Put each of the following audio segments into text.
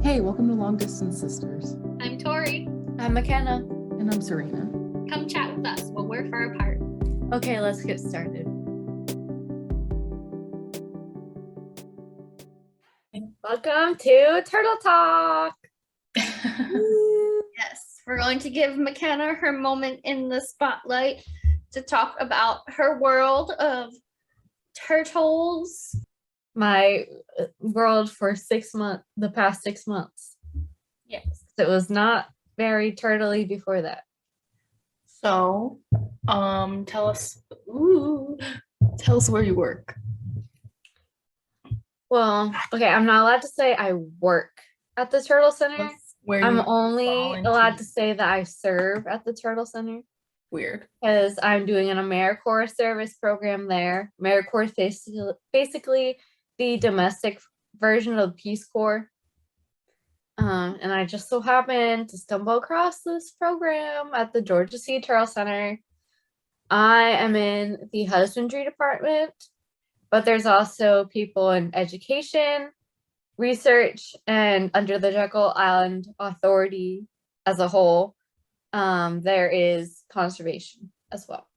Hey, welcome to Long Distance Sisters. I'm Tori. I'm MacKenna. And I'm Serena. Come chat with us while we're far apart. Okay, let's get started. Welcome to Turtle Talk. Yes, we're going to give MacKenna her moment in the spotlight to talk about her world of turtles. My world for 6 months, the past 6 months. Yes. It was not very turtly before that. So, tell us where you work. Well, okay, I'm not allowed to say I work at the Turtle Center. I'm only allowed to say that I serve at the Turtle Center. Weird. Because I'm doing an AmeriCorps service program there. AmeriCorps is basically the domestic version of Peace Corps. And I just so happened to stumble across this program at the Georgia Sea Turtle Center. I am in the husbandry department, but there's also people in education, research, and under the Jekyll Island Authority as a whole, there is conservation as well.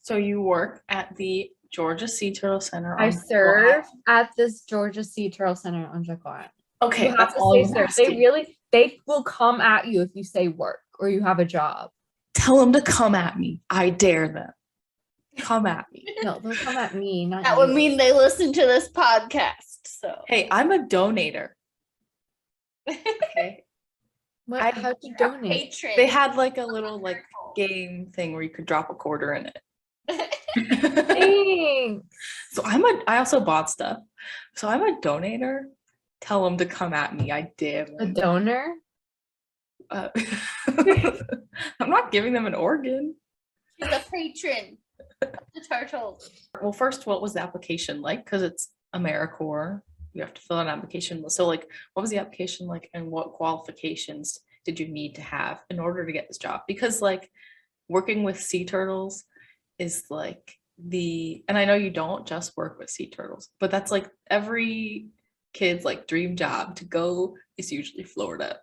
So you work at the Georgia Sea Turtle Center. I serve at this Georgia Sea Turtle Center on Jekyll Island. Okay, you have to say serve. They will come at you if you say work or you have a job. Tell them to come at me. I dare them. Come at me. No, they'll come at me, not That you. would mean they listen to this podcast. So Hey, I'm a donator. Okay. How'd you donate? patron. They had like a little game thing where you could drop a quarter in it. Thanks. So I also bought stuff. So I'm a donator. Tell them to come at me. I dare them. A donor? I'm not giving them an organ. She's a patron of the turtles. Well, first, what was the application like? Because it's AmeriCorps. You have to fill out an application. So what was the application like and what qualifications did you need to have in order to get this job? Because working with sea turtles is and I know you don't just work with sea turtles, but that's every kid's dream job. To go is usually Florida,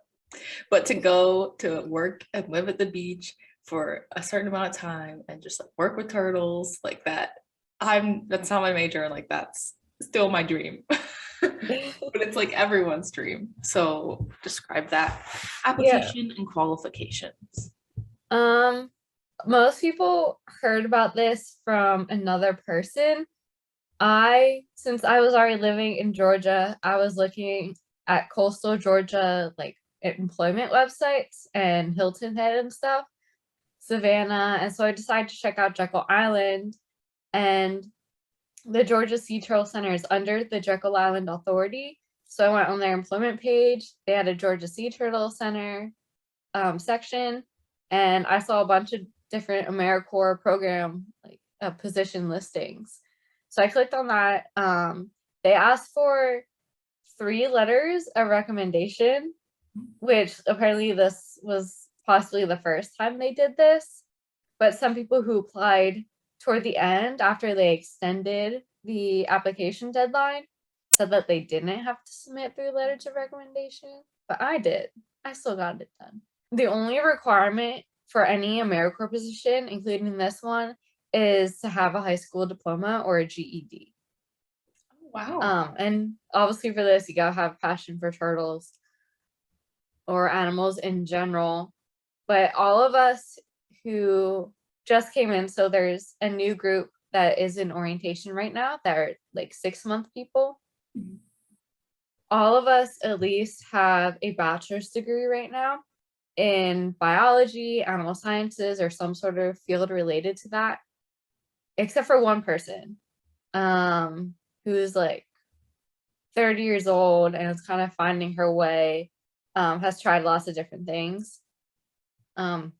but to go to work and live at the beach for a certain amount of time and just work with turtles that's not my major, and that's still my dream. But it's everyone's dream. So describe that application and qualifications. Most people heard about this from another person. Since I was already living in Georgia, I was looking at coastal Georgia employment websites and Hilton Head and stuff, Savannah, and so I decided to check out Jekyll Island. And the Georgia Sea Turtle Center is under the Jekyll Island Authority. So I went on their employment page. They had a Georgia Sea Turtle Center section, and I saw a bunch of different AmeriCorps program position listings. So I clicked on that. They asked for 3 letters of recommendation, which apparently this was possibly the first time they did this. But some people who applied toward the end, after they extended the application deadline, said that they didn't have to submit 3 letters of recommendation. But I did. I still got it done. The only requirement for any AmeriCorps position, including this one, is to have a high school diploma or a GED. Wow. And obviously for this, you gotta have passion for turtles or animals in general. But all of us who just came in, so there's a new group that is in orientation right now that are 6-month people. Mm-hmm. All of us at least have a bachelor's degree right now in biology, animal sciences, or some sort of field related to that, except for one person who's 30 years old and is kind of finding her way, has tried lots of different things. And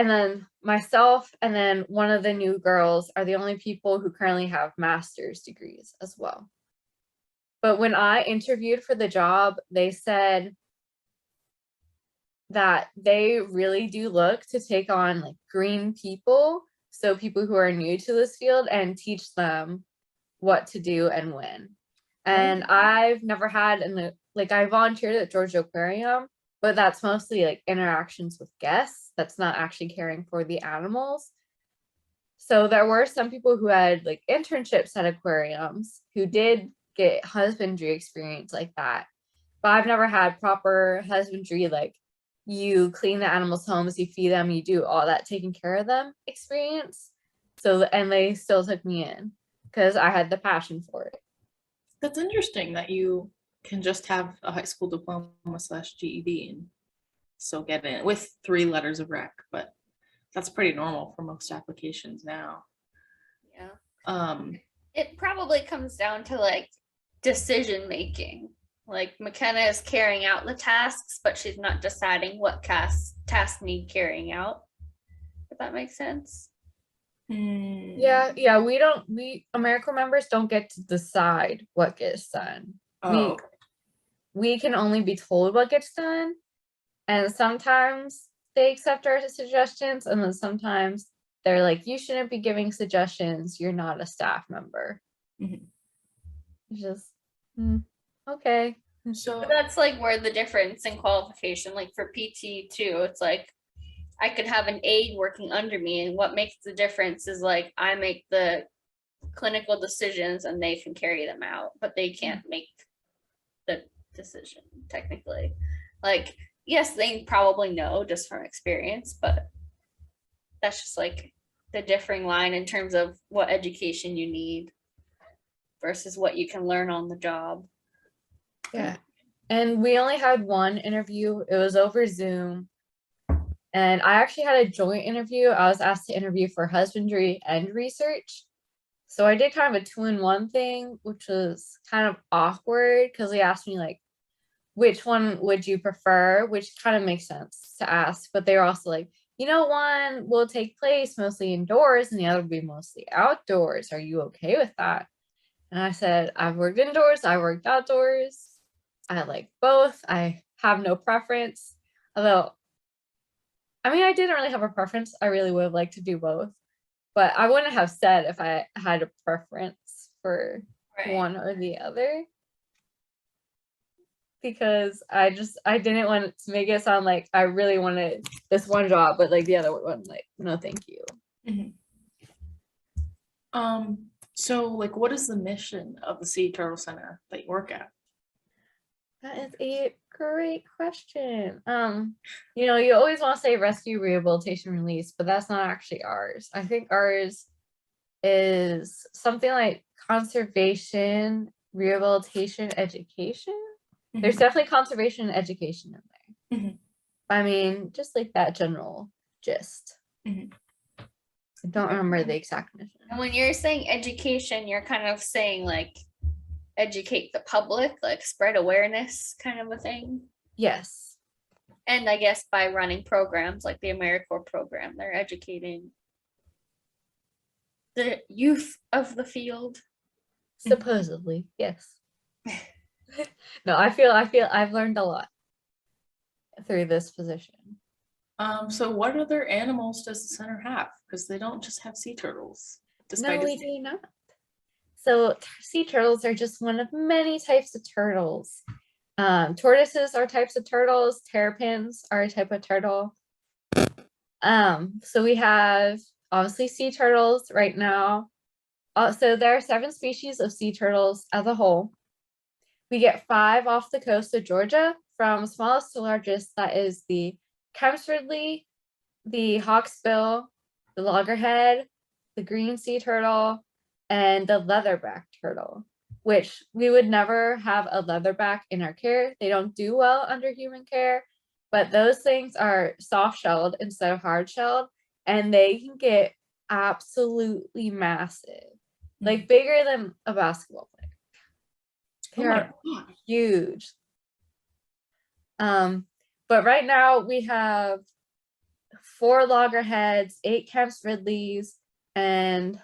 then myself and then one of the new girls are the only people who currently have master's degrees as well. But when I interviewed for the job, they said that they really do look to take on green people, so people who are new to this field, and teach them what to do and when. And I've never had I volunteered at Georgia Aquarium, but that's mostly like interactions with guests. That's not actually caring for the animals. So there were some people who had like internships at aquariums who did get husbandry experience like that. But I've never had proper husbandry, like you clean the animals' homes, you feed them, you do all that taking care of them experience. So, and they still took me in because I had the passion for it. That's interesting that you can just have a high school diploma / GED and still get in with 3 letters of rec, but that's pretty normal for most applications now. Yeah. It probably comes down to like decision making. Like MacKenna is carrying out the tasks, but she's not deciding what tasks need carrying out. If that makes sense. Yeah, we AmeriCorps members don't get to decide what gets done. Oh, We can only be told what gets done, and sometimes they accept our suggestions, and then sometimes they're like, you shouldn't be giving suggestions, you're not a staff member. Mhm. It's just okay. So But that's like where the difference in qualification, like for PT too, it's like I could have an aide working under me, and what makes the difference is like I make the clinical decisions and they can carry them out, but they can't make the decision technically. Like, yes, they probably know just from experience, but that's just like the differing line in terms of what education you need versus what you can learn on the job. Yeah. And we only had one interview. It was over Zoom. And I actually had a joint interview. I was asked to interview for husbandry and research. So I did kind of a 2-in-1 thing, which was kind of awkward because they asked me like, which one would you prefer? Which kind of makes sense to ask. But they were also like, one will take place mostly indoors and the other will be mostly outdoors. Are you okay with that? And I said, I've worked indoors, I worked outdoors. I like both. I have no preference. Although, I mean, I didn't really have a preference. I really would have liked to do both. But I wouldn't have said if I had a preference for one or the other. Because I didn't want to make it sound like I really wanted this one job, but like the other one, like, no, thank you. Mhm. So like what is the mission of the Sea Turtle Center that you work at? That is a great question. You always want to say rescue, rehabilitation, release, but that's not actually ours. I think ours is something like conservation, rehabilitation, education. There's definitely conservation and education in there. Mhm. I mean, just like that general gist. Mhm. I don't remember the exact mission. And when you're saying education, you're kind of saying like educate the public, like spread awareness kind of a thing. Yes. And I guess by running programs like the AmeriCorps program, they're educating the youth of the field. Supposedly, yes. No, I feel I've learned a lot through this position. So what other animals does the center have? Because they don't just have sea turtles. No, we do not. So sea turtles are just one of many types of turtles. Tortoises are types of turtles. Terrapins are a type of turtle. So we have obviously sea turtles right now. So there are 7 species of sea turtles as a whole. We get 5 off the coast of Georgia, from smallest to largest. That is the Kempsfordly, the hawksbill, the loggerhead, the green sea turtle, and the leatherback turtle, which we would never have a leatherback in our care. They don't do well under human care, but those things are soft-shelled instead of hard-shelled, and they can get absolutely massive, like bigger than a basketball player. They're huge. But right now we have 4 loggerheads, 8 Kemp's Ridleys, and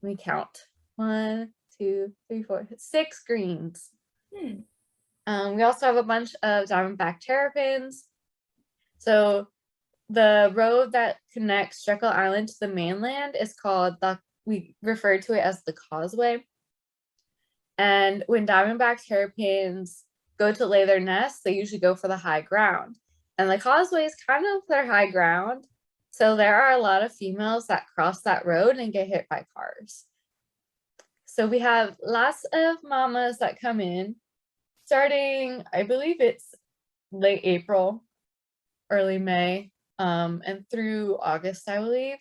we count 1, 2, 3, 4, 6 greens. We also have a bunch of diamondback terrapins. So the road that connects Jekyll Island to the mainland is called we refer to it as the Causeway. And when diamondback terrapins go to lay their nests, they usually go for the high ground. And the causeway is kind of their high ground. So there are a lot of females that cross that road and get hit by cars. So we have lots of mamas that come in starting, I believe it's late April, early May, and through August, I believe.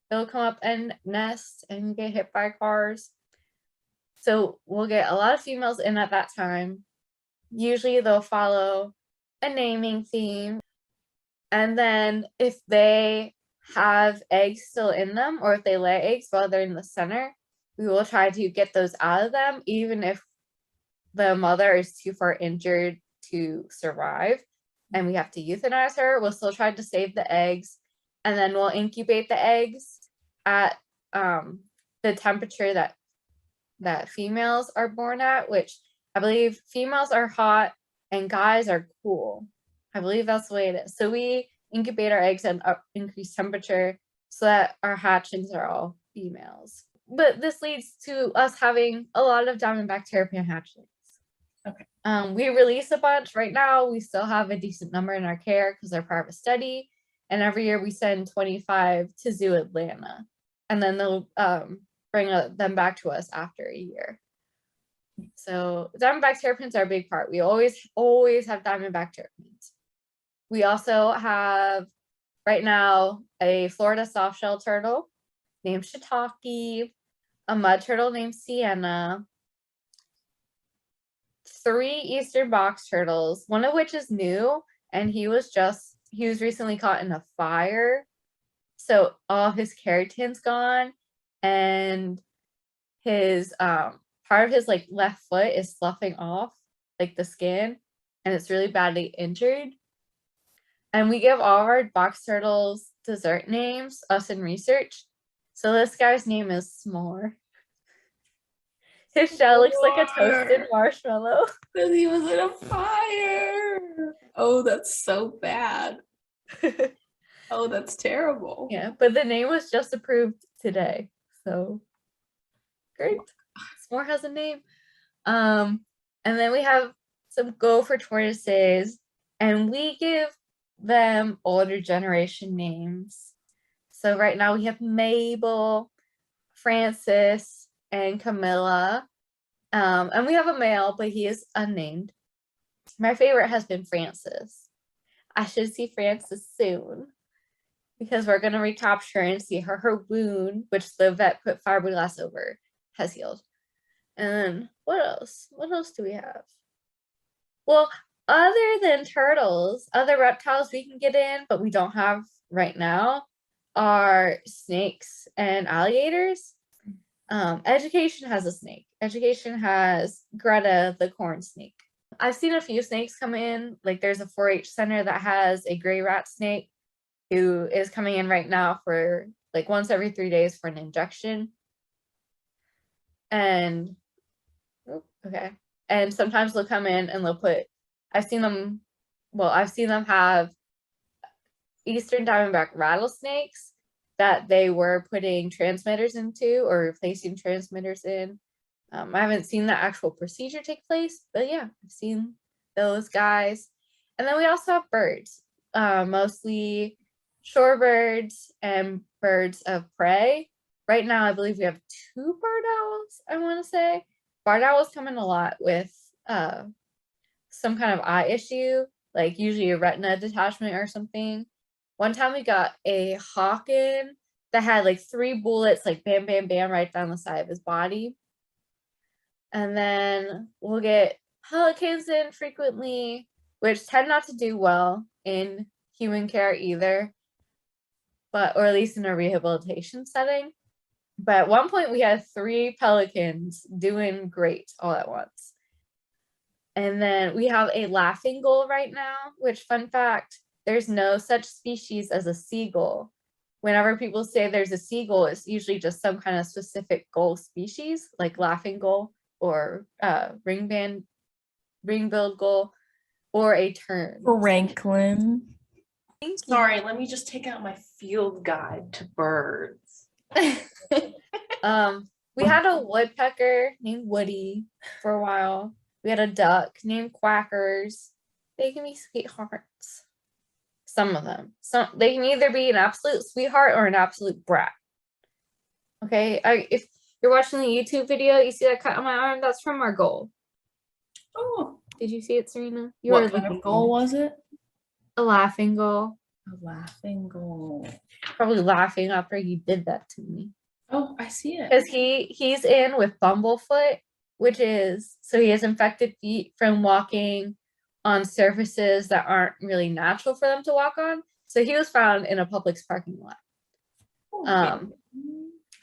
They'll come up and nest and get hit by cars. So we'll get a lot of females in at that time. Usually they'll follow a naming theme. And then if they have eggs still in them, or if they lay eggs while they're in the center, we will try to get those out of them, even if the mother is too far injured to survive and we have to euthanize her. We'll still try to save the eggs, and then we'll incubate the eggs at the temperature that females are born at, which I believe females are hot and guys are cool. I believe that's the way it is. So we incubate our eggs at increased temperature so that our hatchlings are all females. But this leads to us having a lot of diamondback terrapin hatchlings. Okay. We release a bunch. Right now, we still have a decent number in our care because they're part of a study. And every year we send 25 to Zoo Atlanta. And then they'll bring them back to us after a year. So diamondback terrapins are a big part. We always have diamondback terrapins. We also have, right now, a Florida softshell turtle named Shiitake, a mud turtle named Sienna, 3 eastern box turtles, one of which is new, and he was recently caught in a fire. So all his keratin's gone, and his part of his like left foot is sloughing off, like the skin, and it's really badly injured. And we give all of our box turtles dessert names, us in research. So this guy's name is S'more. His shell looks like a toasted marshmallow. Because he was in a fire. Oh, that's so bad. Oh, that's terrible. Yeah, but the name was just approved today. So great. S'more has a name. And then we have some gopher tortoises, and we give them older generation names. So right now we have Mabel, Francis, and Camilla. And we have a male, but he is unnamed. My favorite has been Francis. I should see Francis soon because we're going to recapture and see her wound, which the vet put fiberglass over, has healed. And then what else? What else do we have? Well, other than turtles, other reptiles we can get in, but we don't have right now, are snakes and alligators. Education has a snake. Education has Greta the corn snake. I've seen a few snakes come in. Like there's a 4-H center that has a gray rat snake who is coming in right now for like once every 3 days for an injection. And okay. And sometimes they'll come in and they'll put, I've seen them have eastern diamondback rattlesnakes that they were putting transmitters into or replacing transmitters in. I haven't seen the actual procedure take place, but yeah, I've seen those guys. And then we also have birds, mostly shorebirds and birds of prey. Right now, I believe we have 2 barred owls, I want to say. Barred owls come in a lot with some kind of eye issue, like usually a retina detachment or something. One time we got a hawk in that had like 3 bullets, like bam, bam, bam, right down the side of his body. And then we'll get pelicans in frequently, which tend not to do well in human care either, or at least in a rehabilitation setting. But at one point we had 3 pelicans doing great all at once. And then we have a laughing gull right now, which, fun fact, there's no such species as a seagull. Whenever people say there's a seagull, it's usually just some kind of specific gull species, like laughing gull or ring-billed gull, or a tern. Franklin. Sorry, let me just take out my field guide to birds. We had a woodpecker named Woody for a while. We had a duck named Quackers. They can be sweethearts. Some of them. They can either be an absolute sweetheart or an absolute brat. Okay, if you're watching the YouTube video, you see that cut on my arm, that's from our goal. Oh, Did you see it, Serena? You what were kind looking of goal at it. was it? A laughing goal. A laughing goal. Probably laughing after he did that to me. Oh, I see it. Because he's in with bumblefoot, which is, so he has infected feet from walking on surfaces that aren't really natural for them to walk on. So he was found in a Publix parking lot.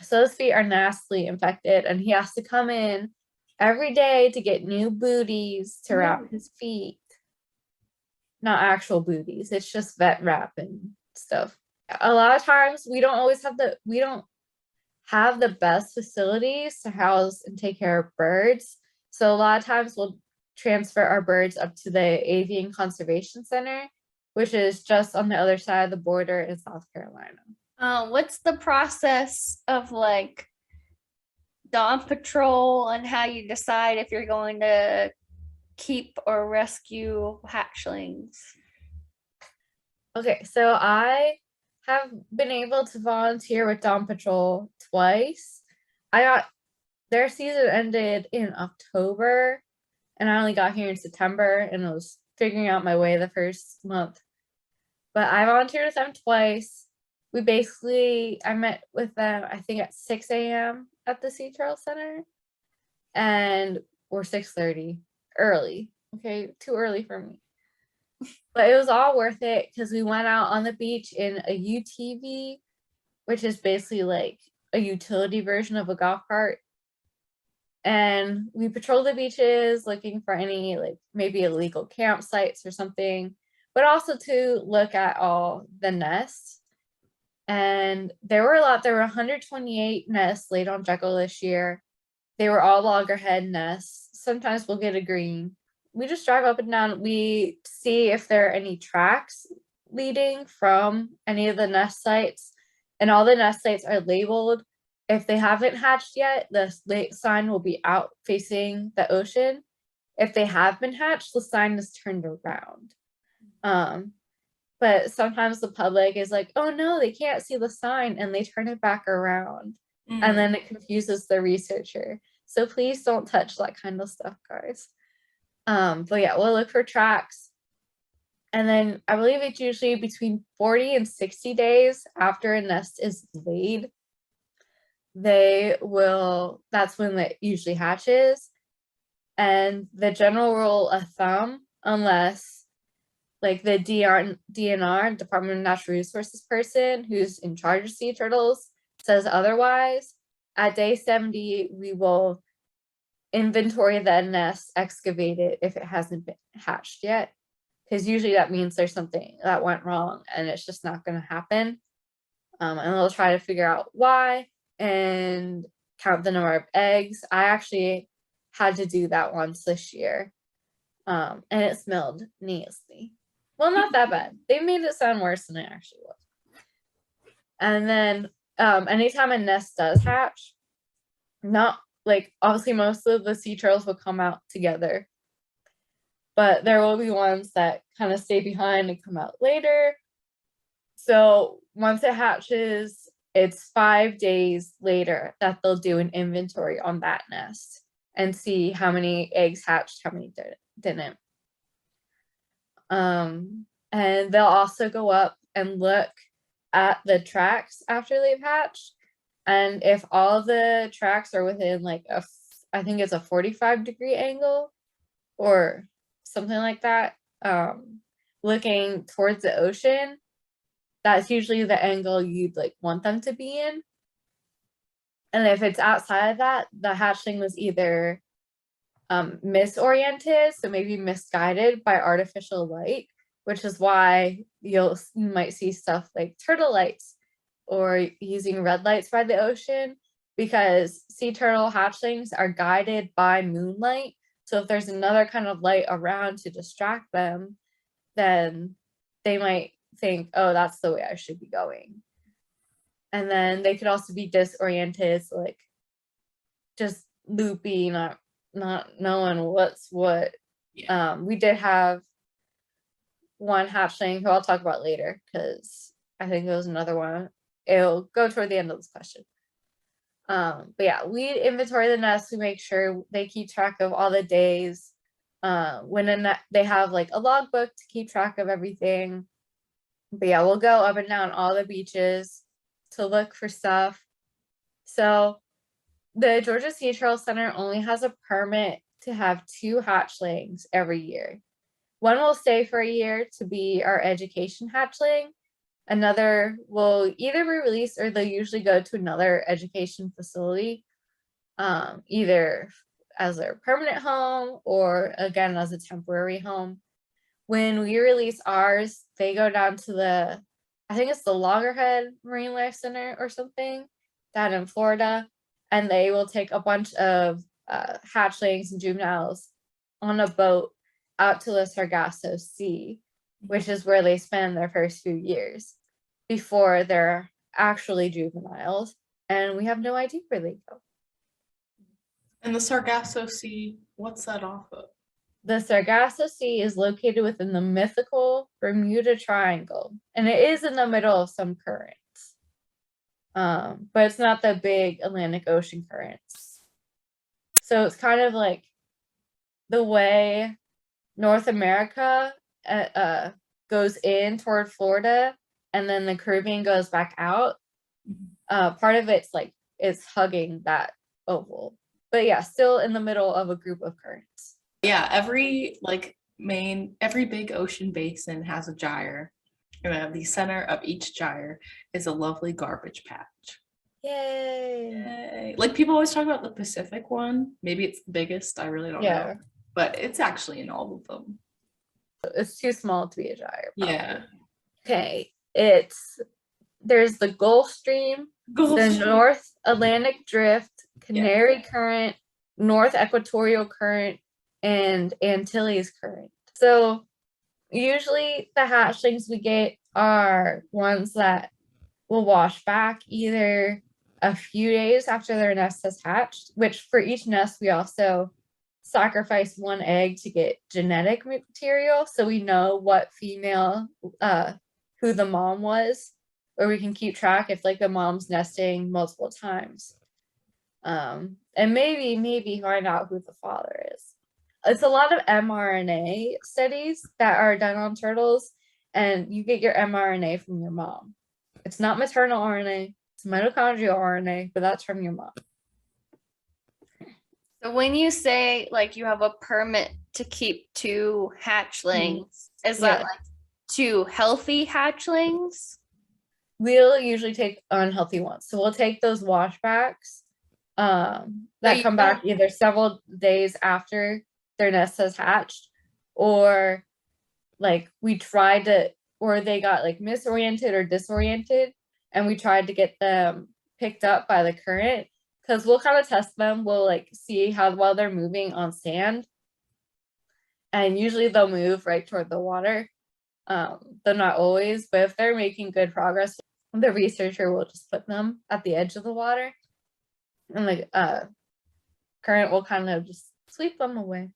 So his feet are nastily infected, and he has to come in every day to get new booties to wrap his feet. Not actual booties, it's just vet wrap and stuff. A lot of times we don't have the best facilities to house and take care of birds. So a lot of times we'll transfer our birds up to the Avian Conservation Center, which is just on the other side of the border in South Carolina. What's the process of like dawn patrol and how you decide if you're going to keep or rescue hatchlings? Okay, so I have been able to volunteer with Dawn Patrol twice. Their season ended in October, and I only got here in September, and I was figuring out my way the first month. But I volunteered with them twice. I met with them, I think at 6 a.m. at the Sea Turtle Center, or 6:30, early. Okay, too early for me. But it was all worth it because we went out on the beach in a UTV, which is basically like a utility version of a golf cart. And we patrolled the beaches looking for any like maybe illegal campsites or something, but also to look at all the nests. And there were 128 nests laid on Jekyll this year. They were all loggerhead nests. Sometimes we'll get a green. We just drive up and down. We see if there are any tracks leading from any of the nest sites, and all the nest sites are labeled. If they haven't hatched yet, the sign will be out facing the ocean. If they have been hatched, the sign is turned around. But sometimes the public is like, oh no, they can't see the sign, and they turn it back around. And then it confuses the researcher. So please don't touch that kind of stuff, guys. But yeah, we'll look for tracks. And then I believe it's usually between 40 and 60 days after a nest is laid. That's when it usually hatches. And the general rule of thumb, unless like the DNR, Department of Natural Resources person who's in charge of sea turtles says otherwise, at day 70, we will inventory the nest, excavate it if it hasn't been hatched yet. Because usually that means there's something that went wrong and it's just not going to happen. And they'll try to figure out why and count the number of eggs. I actually had to do that once this year. And it smelled nasty. Well, not that bad. They made it sound worse than it actually was. And then anytime a nest does hatch, not like obviously most of the sea turtles will come out together, but there will be ones that kind of stay behind and come out later. So once it hatches, it's 5 days later that they'll do an inventory on that nest and see how many eggs hatched, how many didn't. And they'll also go up and look at the tracks after they've hatched. And if all of the tracks are within like I think it's a 45-degree angle or something like that, looking towards the ocean, that's usually the angle you'd like want them to be in. And if it's outside of that, the hatchling was either misoriented, so maybe misguided by artificial light, which is why you might see stuff like turtle lights or using red lights by the ocean, because sea turtle hatchlings are guided by moonlight. So if there's another kind of light around to distract them, then they might think, oh, that's the way I should be going. And then they could also be disoriented, so like just loopy, not knowing what's what. Yeah. We did have one hatchling who I'll talk about later because I think there was another one. It'll go toward the end of this question. But yeah, we inventory the nest. We make sure they keep track of all the days. When they have like a logbook to keep track of everything. But yeah, we'll go up and down all the beaches to look for stuff. So the Georgia Sea Turtle Center only has a permit to have 2 hatchlings every year. One will stay for a year to be our education hatchling. Another will either be released or they'll usually go to another education facility, either as their permanent home or again as a temporary home. When we release ours, they go down to I think it's the Loggerhead Marine Life Center or something down in Florida, and they will take a bunch of hatchlings and juveniles on a boat out to the Sargasso Sea, which is where they spend their first few years before they're actually juveniles, and we have no idea where they go. And the Sargasso Sea, what's that off of? The Sargasso Sea is located within the mythical Bermuda Triangle, and it is in the middle of some currents. But it's not the big Atlantic Ocean currents. So it's kind of like the way North America goes in toward Florida, and then the Caribbean goes back out. Part of it's hugging that oval. But yeah, still in the middle of a group of currents. Yeah, every big ocean basin has a gyre. And the center of each gyre is a lovely garbage patch. Yay! Yay. Like people always talk about the Pacific one. Maybe it's the biggest. I really don't know. But it's actually in all of them. It's too small to be a gyre. Probably. Yeah. Okay. There's the Gulf Stream, the North Atlantic Drift, Canary Current, North Equatorial Current, and Antilles Current. So usually the hatchlings we get are ones that will wash back either a few days after their nest has hatched, which for each nest we also sacrifice one egg to get genetic material so we know what female who the mom was, or we can keep track if like the mom's nesting multiple times, and maybe find out who the father is. It's a lot of mRNA studies that are done on turtles, and you get your mRNA from your mom. It's not maternal RNA, it's mitochondrial RNA, but that's from your mom. So when you say like you have a permit to keep 2 hatchlings, is that like 2 healthy hatchlings? We'll usually take unhealthy ones. So we'll take those washbacks that come back either several days after their nest has hatched, or like or they got like misoriented or disoriented, and we tried to get them picked up by the current, because we'll kind of test them. We'll like see how well they're moving on sand, and usually they'll move right toward the water. They're not always, but if they're making good progress, the researcher will just put them at the edge of the water, and like current will kind of just sweep them away.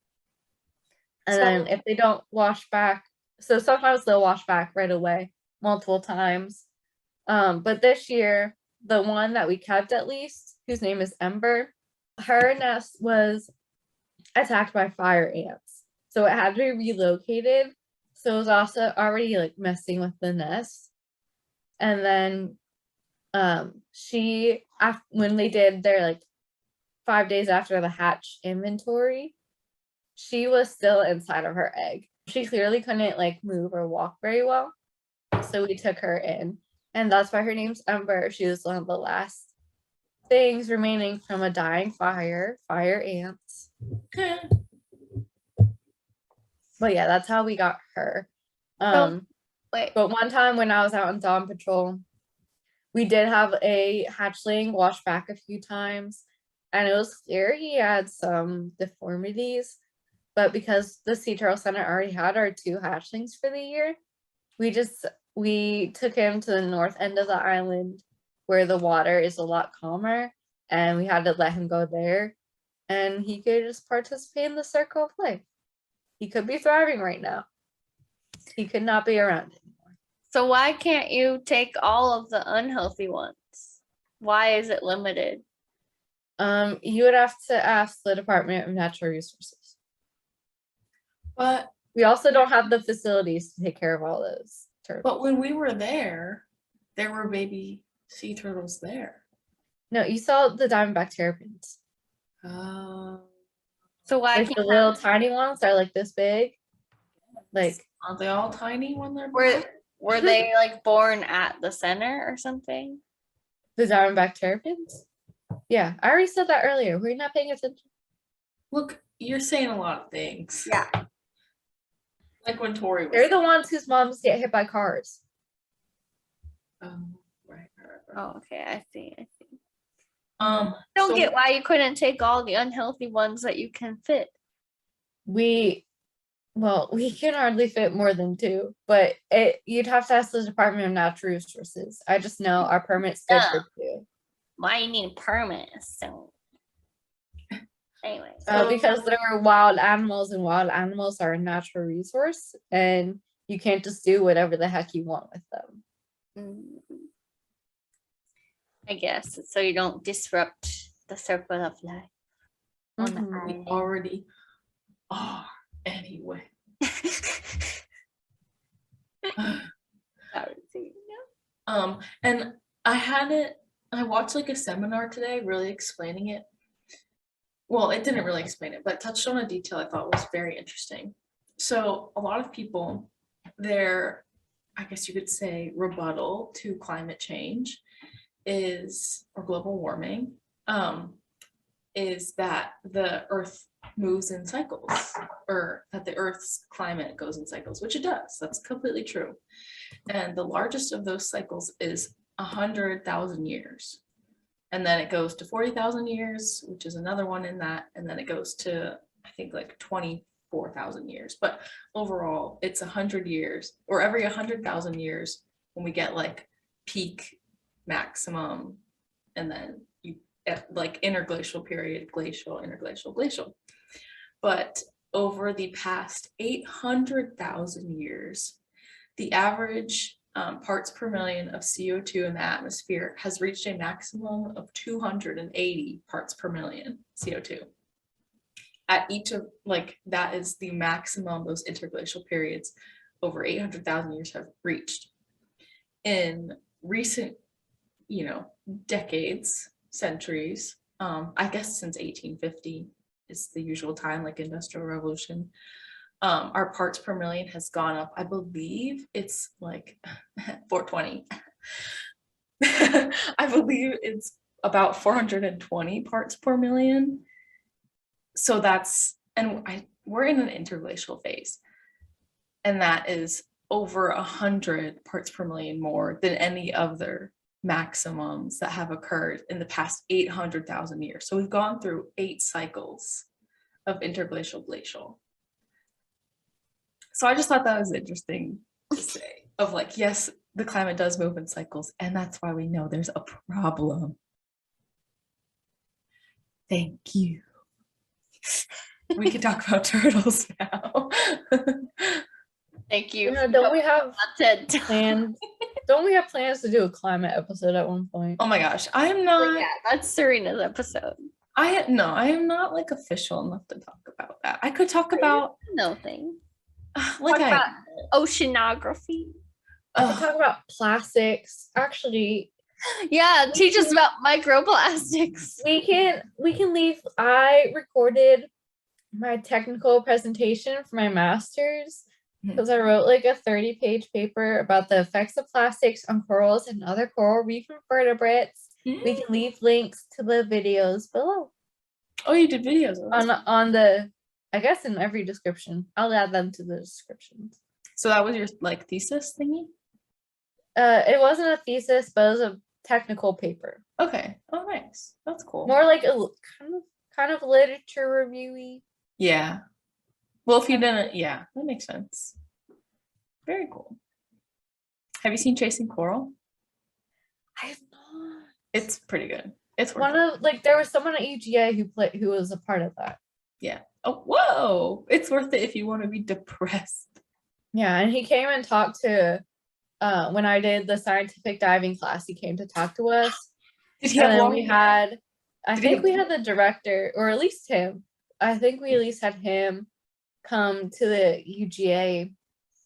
And then if they don't wash back, so sometimes they'll wash back right away multiple times. But this year, the one that we kept, at least, whose name is Ember, her nest was attacked by fire ants, so it had to be relocated. So it was also already like messing with the nest. And then when they did their like 5 days after the hatch inventory, she was still inside of her egg. She clearly couldn't like move or walk very well, so we took her in, and that's why her name's Ember. She was one of the last things remaining from a dying fire ants. But yeah, that's how we got her. But one time when I was out on dawn patrol, we did have a hatchling wash back a few times, and it was clear he had some deformities. But because the Sea Turtle Center already had our 2 hatchlings for the year, we took him to the north end of the island where the water is a lot calmer, and we had to let him go there, and he could just participate in the circle of life. He could be thriving right now. He could not be around anymore. So why can't you take all of the unhealthy ones? Why is it limited? You would have to ask the Department of Natural Resources. But We also don't have the facilities to take care of all those turtles. but when we were there were baby sea turtles there. No, you saw the diamondback terrapins. Oh. So why Like can't the little tiny ones that are like this big. Like, aren't they all tiny when they're were born? were they like born at the center or something? the diamondback terrapins? Yeah, I already said that earlier. Were you not paying attention? Look, you're saying a lot of things. Yeah. Like when Tori was They're the ones whose moms get hit by cars. right. Oh, okay. I see. So Don't get why you couldn't take all the unhealthy ones that you can fit. We can hardly fit more than 2, but you'd have to ask the Department of Natural Resources. I just know our permit's good for 2. Why you need a permit? So anyway. Because there are wild animals, and wild animals are a natural resource, and you can't just do whatever the heck you want with them. I guess so you don't disrupt the circle of life on the Mhm. we island. already are anyway. And I watched like a seminar today really explaining it. Well, it didn't really explain it, but touched on a detail I thought was very interesting. So a lot of people, their, I guess you could say, rebuttal to climate change or global warming, is that the Earth moves in cycles, or that the Earth's climate goes in cycles, which it does. That's completely true. And the largest of those cycles is 100,000 years. And then it goes to 40,000 years, which is another one in that. And then it goes to, I think, like 24,000 years. But overall, it's 100 years, or every 100,000 years when we get like peak maximum, and then you at like interglacial period, glacial, interglacial, glacial. But over the past 800,000 years, the average parts per million of CO2 in the atmosphere has reached a maximum of 280 parts per million CO2. At each of, like, that is the maximum those interglacial periods over 800,000 years have reached. In recent, decades, centuries, I guess since 1850 is the usual time, like Industrial Revolution, our parts per million has gone up. I believe it's like 420. I believe it's about 420 parts per million. So we're in an interglacial phase, and that is over 100 parts per million more than any other maximums that have occurred in the past 800,000 years. So we've gone through 8 cycles of interglacial glacial. So I just thought that was interesting to say, of like, yes, the climate does move in cycles, and that's why we know there's a problem. Thank you. We can talk about turtles now. Thank you. Don't we have TED plans? Don't we have plans to do a climate episode at one point? Oh my gosh, I am not. Yeah, that's Serena's episode. I am not like official enough to talk about that. I could talk about No thing. like Talk about oceanography. I could talk about plastics. Actually, Yeah, teach us about microplastics. we can leave. I recorded my technical presentation for my master's because I wrote like a 30-page paper about the effects of plastics on corals and other coral reef invertebrates. We can leave links to the videos below. Oh, you did videos on the, I guess, in every description. I'll add them to the descriptions. So that was your like thesis thingy? It wasn't a thesis, but it was a technical paper. Okay. Oh, nice. That's cool. More like a kind of literature reviewy. Yeah. Well, if you didn't, yeah, that makes sense. Very cool. Have you seen Chasing Coral? I have not. It's pretty good. It's worth One it. of like there was someone at UGA who was a part of that. Yeah. Oh, whoa. It's worth it if you want to be depressed. Yeah, and he came and talked to when I did the scientific diving class, he came to talk to us. Did he And have then long we hair? had, I Did he think have we had the director, or at least him. I think we at least had him come to the UGA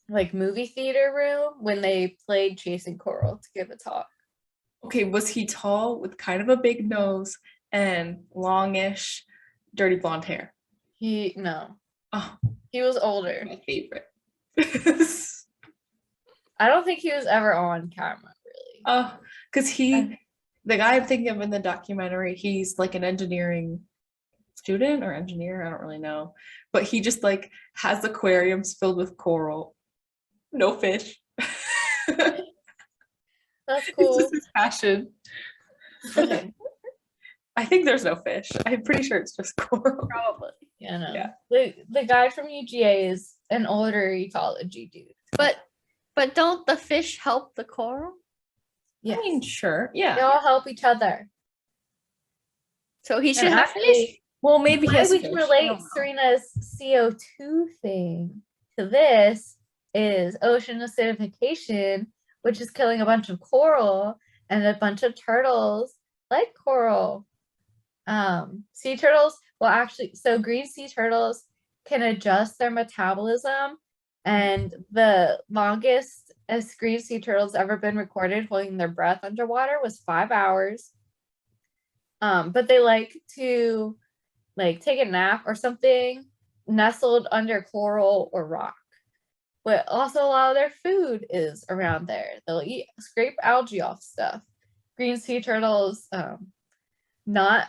like movie theater room when they played Chasing Coral to give a talk. Okay, was he tall with kind of a big nose and longish, dirty blonde hair? No, Oh, he was older. my favorite. I don't think he was ever on camera, really. Oh, because the guy I'm thinking of in the documentary, he's like an engineering student or engineer, I don't really know. But he just like has aquariums filled with coral, no fish. That's It's cool. just his passion. Okay. I think there's no fish. I'm pretty sure it's just coral. Probably. Yeah, no. Yeah. The guy from UGA is an older ecology dude. But don't the fish help the coral? Yes. I mean, sure. They Yeah. all help each other. So he should And have fish. actually, Well, maybe he way has we fish. can I relate don't know. Serena's CO2 thing to this is ocean acidification, which is killing a bunch of coral and a bunch of turtles like coral. Sea turtles, well, actually, so green sea turtles can adjust their metabolism, and the longest as green sea turtles ever been recorded holding their breath underwater was 5 hours. But they like to like take a nap or something nestled under coral or rock. But also a lot of their food is around there. They'll eat scrape algae off stuff. Green sea turtles, not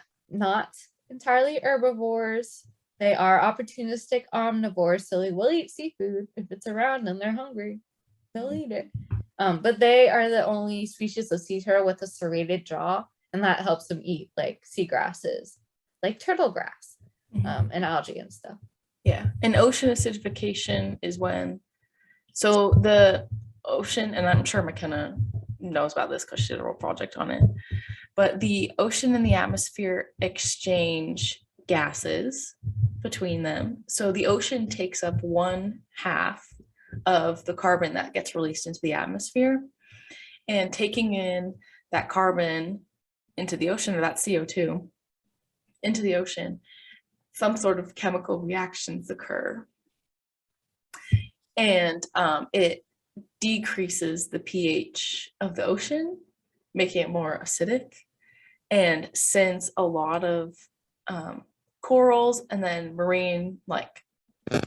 entirely herbivores. They are opportunistic omnivores, so they will eat seafood if it's around and they're hungry. They'll eat it. But they are the only species of sea turtle with a serrated jaw, and that helps them eat like seagrasses, like turtle grass, and algae and stuff. Yeah. And ocean acidification is when, so the ocean, and I'm sure MacKenna knows about this because she did a whole project on it, but the ocean and the atmosphere exchange gases between them. So the ocean takes up 1/2 of the carbon that gets released into the atmosphere, and taking in that carbon into the ocean, or that CO2 into the ocean, some sort of chemical reactions occur. And it decreases the pH of the ocean, making it more acidic. And since a lot of corals and then marine like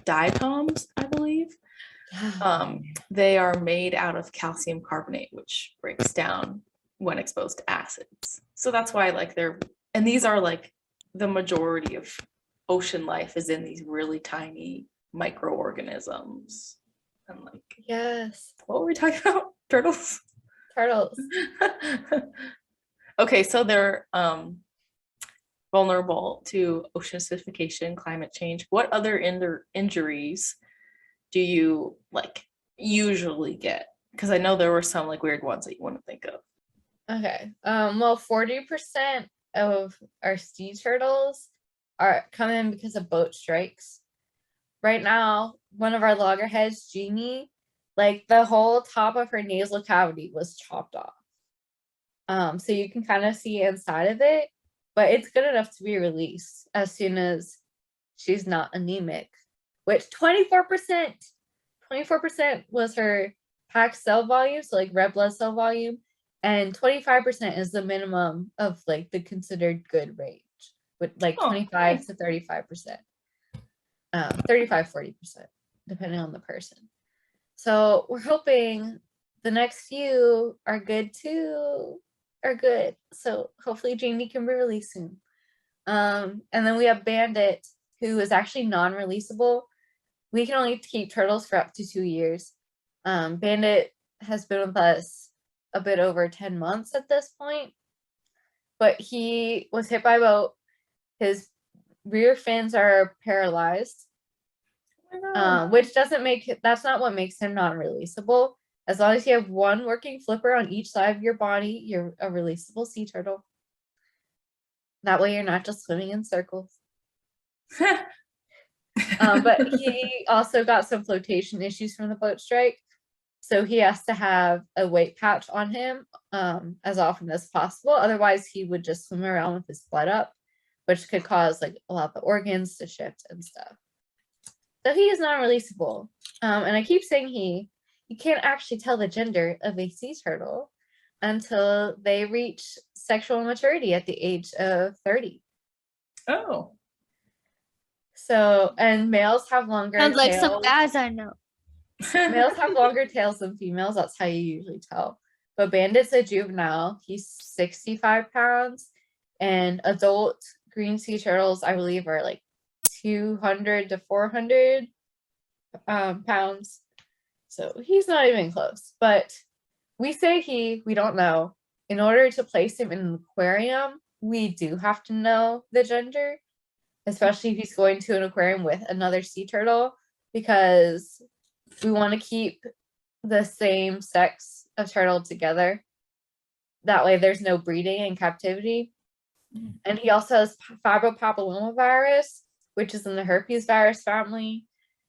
diatoms, I believe, they are made out of calcium carbonate, which breaks down when exposed to acids. So that's why like and these are like the majority of ocean life is in these really tiny microorganisms. And like, Yes, what were we talking about? Turtles? turtles. Okay, so they're vulnerable to ocean acidification, climate change. What other injuries do you like usually get? Because I know there were some like weird ones that you want to think of. Okay. Well, 40% of our sea turtles are coming because of boat strikes. Right now, one of our loggerheads, Jeannie, like the whole top of her nasal cavity was chopped off. So you can kind of see inside of it, but it's good enough to be released as soon as she's not anemic, which 24% was her packed cell volume, so like red blood cell volume, and 25% is the minimum of like the considered good range, with like 25 to 35%. 35-40%, depending on the person. So we're hoping the next few are good too, so hopefully Jamie can be released soon. And then we have Bandit, who is actually non-releasable. We can only keep turtles for up to 2 years. Bandit has been with us a bit over 10 months at this point, but he was hit by a boat. His rear fins are paralyzed, which doesn't make it, that's not what makes him non-releasable. As long as you have one working flipper on each side of your body, you're a releasable sea turtle. That way you're not just swimming in circles. But he also got some flotation issues from the boat strike. So he has to have a weight patch on him as often as possible. Otherwise, he would just swim around with his blood up, which could cause like a lot of the organs to shift and stuff. So he is non-releasable. And I keep saying you can't actually tell the gender of a sea turtle until they reach sexual maturity at the age of 30. Oh. So, and males have longer Sounds like some tails. guys I know. Males have longer tails than females. That's how you usually tell. But Bandit's a juvenile. He's 65 pounds. And adult green sea turtles, I believe, are like 200 to 400 pounds. So he's not even close. But we say we don't know. In order to place him in an aquarium, we do have to know the gender, especially if he's going to an aquarium with another sea turtle, because we want to keep the same sex of turtle together. That way there's no breeding in captivity. And he also has fibropapillomavirus, which is in the herpes virus family.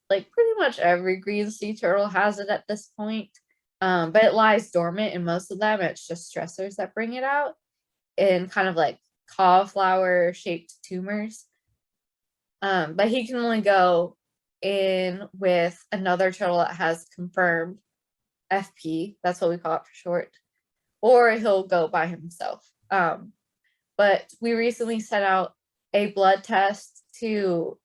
Like pretty much every green sea turtle has it at this point. But it lies dormant in most of them. It's just stressors that bring it out in kind of like cauliflower shaped tumors. But he can only go in with another turtle that has confirmed FP. That's what we call it for short. Or he'll go by himself. But we recently sent out a blood test to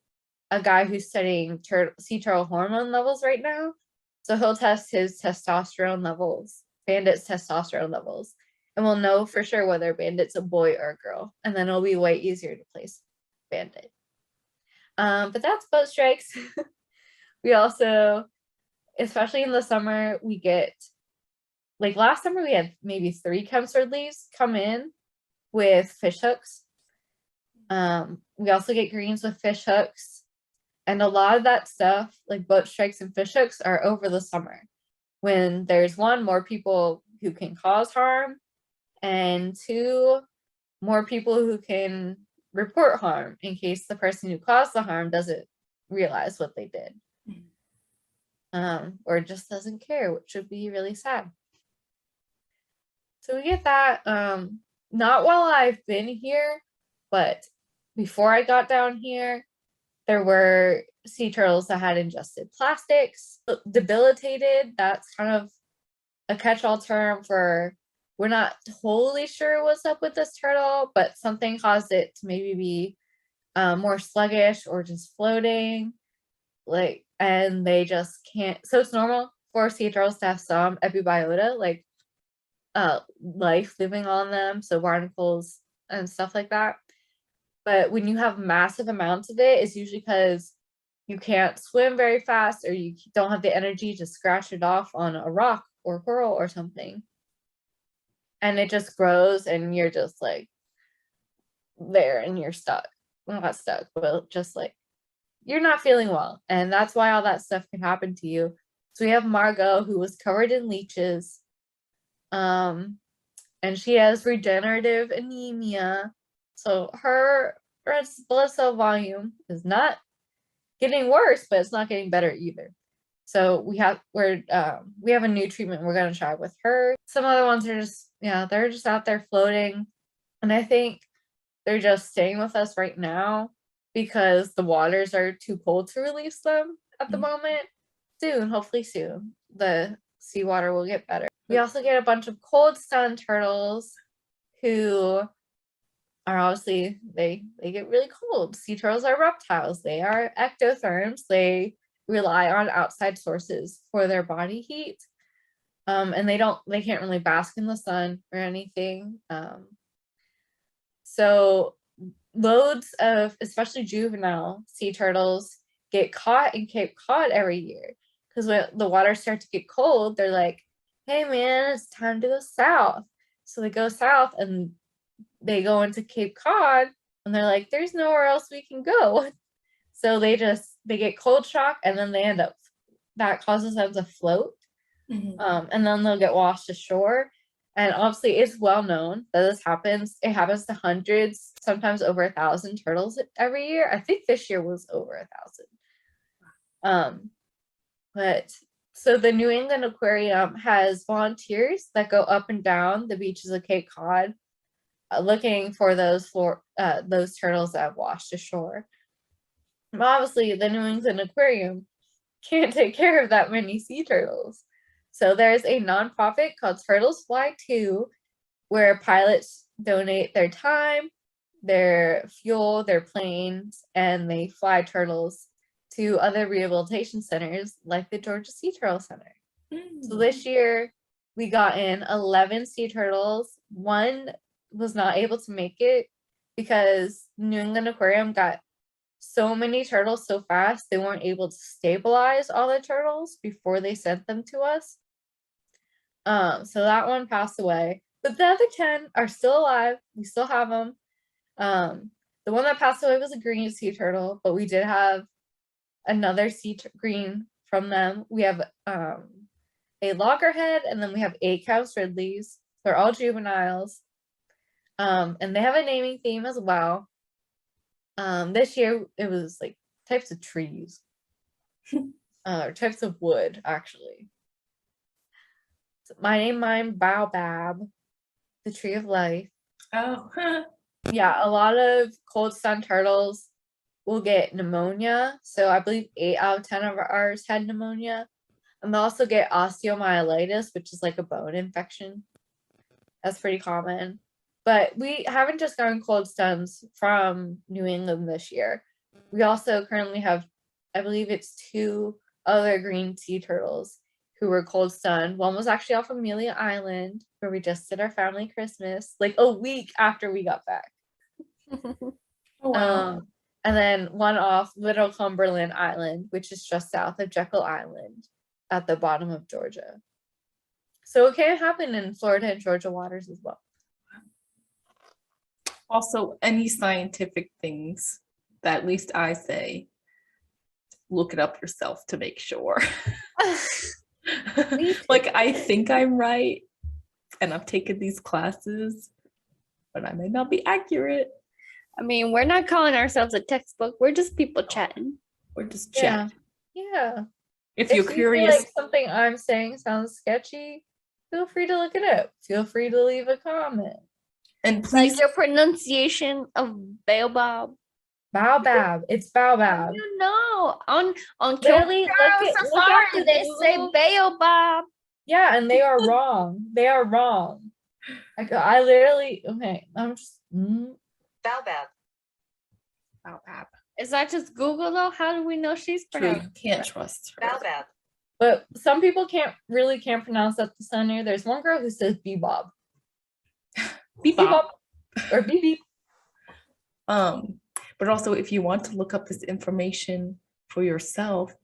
a guy who's studying sea turtle hormone levels right now. So he'll test his testosterone levels, Bandit's testosterone levels, and we'll know for sure whether Bandit's a boy or a girl. And then it'll be way easier to place Bandit. But that's boat strikes. We also, especially in the summer, we get, like last summer, we had maybe 3 chemsword leaves come in with fish hooks. We also get greens with fish hooks. And a lot of that stuff, like boat strikes and fish hooks, are over the summer when there's 1, more people who can cause harm, and 2, more people who can report harm in case the person who caused the harm doesn't realize what they did. Or just doesn't care, which would be really sad. So we get that, not while I've been here, but before I got down here, there were sea turtles that had ingested plastics, debilitated. That's kind of a catch-all term for, we're not totally sure what's up with this turtle, but something caused it to maybe be more sluggish or just floating, like, and they just can't. So it's normal for sea turtles to have some epibiota, like life living on them, so barnacles and stuff like that. But when you have massive amounts of it, it's usually because you can't swim very fast, or you don't have the energy to scratch it off on a rock or coral or something. And it just grows, and you're just like there, and you're stuck. Well, not stuck, but just like you're not feeling well. And that's why all that stuff can happen to you. So we have Margot, who was covered in leeches. And she has regenerative anemia. So her red blood cell volume is not getting worse, but it's not getting better either. So we have a new treatment we're gonna try with her. Some other ones are just, they're just out there floating. And I think they're just staying with us right now because the waters are too cold to release them at the moment. Soon, hopefully soon, the seawater will get better. We also get a bunch of cold stun turtles who are obviously, they get really cold. Sea turtles are reptiles. They are ectotherms. They rely on outside sources for their body heat. And they can't really bask in the sun or anything. So loads of, especially juvenile sea turtles, get caught in Cape Cod every year. Because when the water starts to get cold, they're like, hey man, it's time to go south. So they go south and they go into Cape Cod, and they're like, there's nowhere else we can go. So they get cold shock, and then they that causes them to float. And then they'll get washed ashore. And obviously, it's well known that this happens. It happens to hundreds, sometimes over 1,000 turtles every year. I think this year was over 1,000. But so the New England Aquarium has volunteers that go up and down the beaches of Cape Cod, looking for those turtles that have washed ashore. Obviously, the New England Aquarium can't take care of that many sea turtles. So there's a nonprofit called Turtles Fly 2, where pilots donate their time, their fuel, their planes, and they fly turtles to other rehabilitation centers like the Georgia Sea Turtle Center. So this year we got in 11 sea turtles. One was not able to make it because New England Aquarium got so many turtles so fast they weren't able to stabilize all the turtles before they sent them to us. So that one passed away, but the other 10 are still alive. We still have them. The one that passed away was a green sea turtle, but we did have another green from them. We have a loggerhead, and then we have 8 Cows Ridleys. They're all juveniles, and they have a naming theme as well. This year it was like types of trees, or types of wood, actually. So mine Baobab, the tree of life. Oh, Yeah, a lot of cold sun turtles will get pneumonia. So I believe 8 out of 10 of ours had pneumonia. And they also get osteomyelitis, which is like a bone infection. That's pretty common. But we haven't just gotten cold stuns from New England this year. We also currently have, I believe it's 2 other green sea turtles who were cold stunned. One was actually off Amelia Island, where we just did our family Christmas, like a week after we got back. oh wow. And then one off Little Cumberland Island, which is just south of Jekyll Island at the bottom of Georgia. So it can happen in Florida and Georgia waters as well. Also, any scientific things that at least I say, look it up yourself to make sure. Like, I think I'm right, and I've taken these classes, but I may not be accurate. I mean, we're not calling ourselves a textbook. We're just people chatting. We're just chatting. Yeah. If you're you curious, feel like something I'm saying sounds sketchy, feel free to look it up. Feel free to leave a comment. and please, Like your pronunciation of baobab. Baobab. It's baobab. You know, on Literally, Kilimanjaro look up Safari, the they say Google. baobab. Yeah, and they are wrong. They are wrong. I literally, okay, I'm just, Baobab. Baobab. Is that just Google though? How do we know she's True, pronouncing? you can't trust her. Baobab. but some people can't pronounce that the center. There's one girl who says bebop. Bebop. Or beep beep. But also, if you want to look up this information for yourself,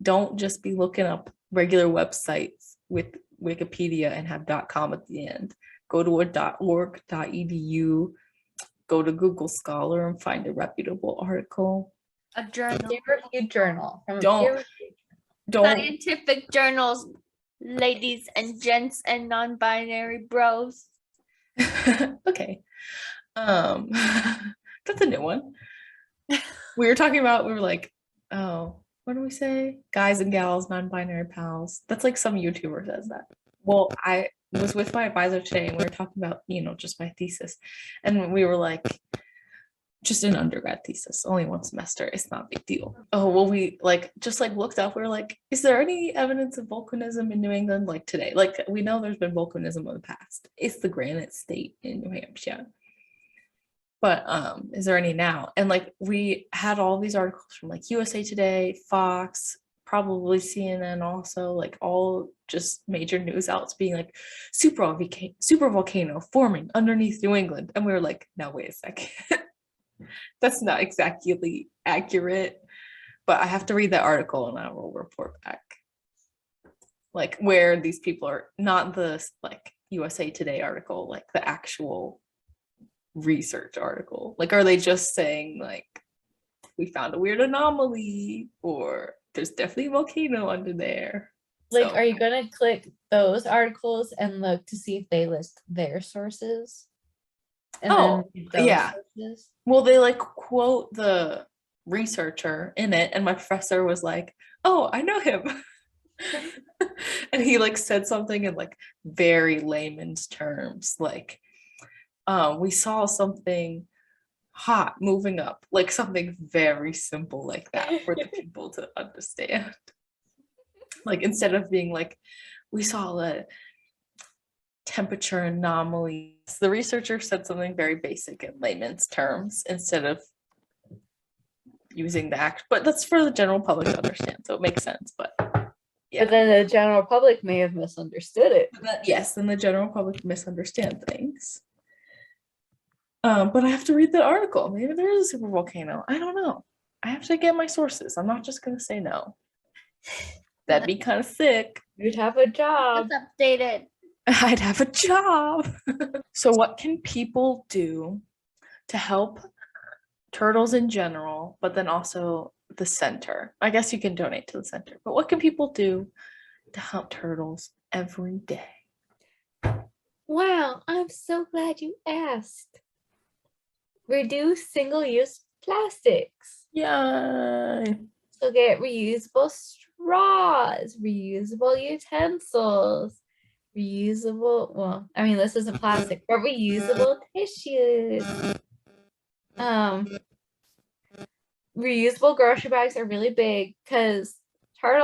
don't just be looking up regular websites with Wikipedia and have .com at the end. Go to a .org.edu, go to Google Scholar and find a reputable article. A journal. Peer-reviewed journal. From a Don't- peer-reviewed- Don't Scientific journals, ladies and gents and non-binary bros. okay. That's a new one. We were talking about, we were like, oh, what do we say? Guys and gals, non-binary pals. That's like some YouTuber says that. Well, I was with my advisor today and we were talking about, just my thesis. And we were like, just an undergrad thesis, only 1 semester. It's not a big deal. Oh, well, we looked up. We were like, is there any evidence of volcanism in New England like today? Like, we know there's been volcanism in the past. It's the Granite State in New Hampshire. But is there any now? And like, we had all these articles from like USA Today, Fox, probably CNN also, like all just major news outlets being like, super volcano forming underneath New England. And we were like, no, wait a second. That's not exactly accurate, but I have to read that article and I will report back. Like where these people are, not the like USA Today article, like the actual research article. Like, are they just saying like, we found a weird anomaly, or there's definitely a volcano under there? Like, So, are you gonna click those articles and look to see if they list their sources? And Oh, then those yeah. sources? Well, they like quote the researcher in it, and my professor was like, "Oh, I know him." And he like said something in like very layman's terms, like, we saw something hot moving up, like something very simple like that for the people to understand. Like instead of being like, we saw a temperature anomaly, the researcher said something very basic in layman's terms instead of using the act, but that's for the general public to understand, so it makes sense. But yeah, But then the general public may have misunderstood it. yes, then the general public misunderstand things. But I have to read the article. Maybe there is a super volcano. I don't know. I have to get my sources. I'm not just gonna say no. That'd be kind of sick. You'd have a job. It's updated. I'd have a job. So what can people do to help turtles in general, but then also the center? I guess you can donate to the center, but what can people do to help turtles every day? Wow, I'm so glad you asked. Reduce single-use plastics. Yay. So get reusable straws, reusable utensils, reusable, well, I mean, this isn't plastic, but reusable tissues. Reusable grocery bags are really big because a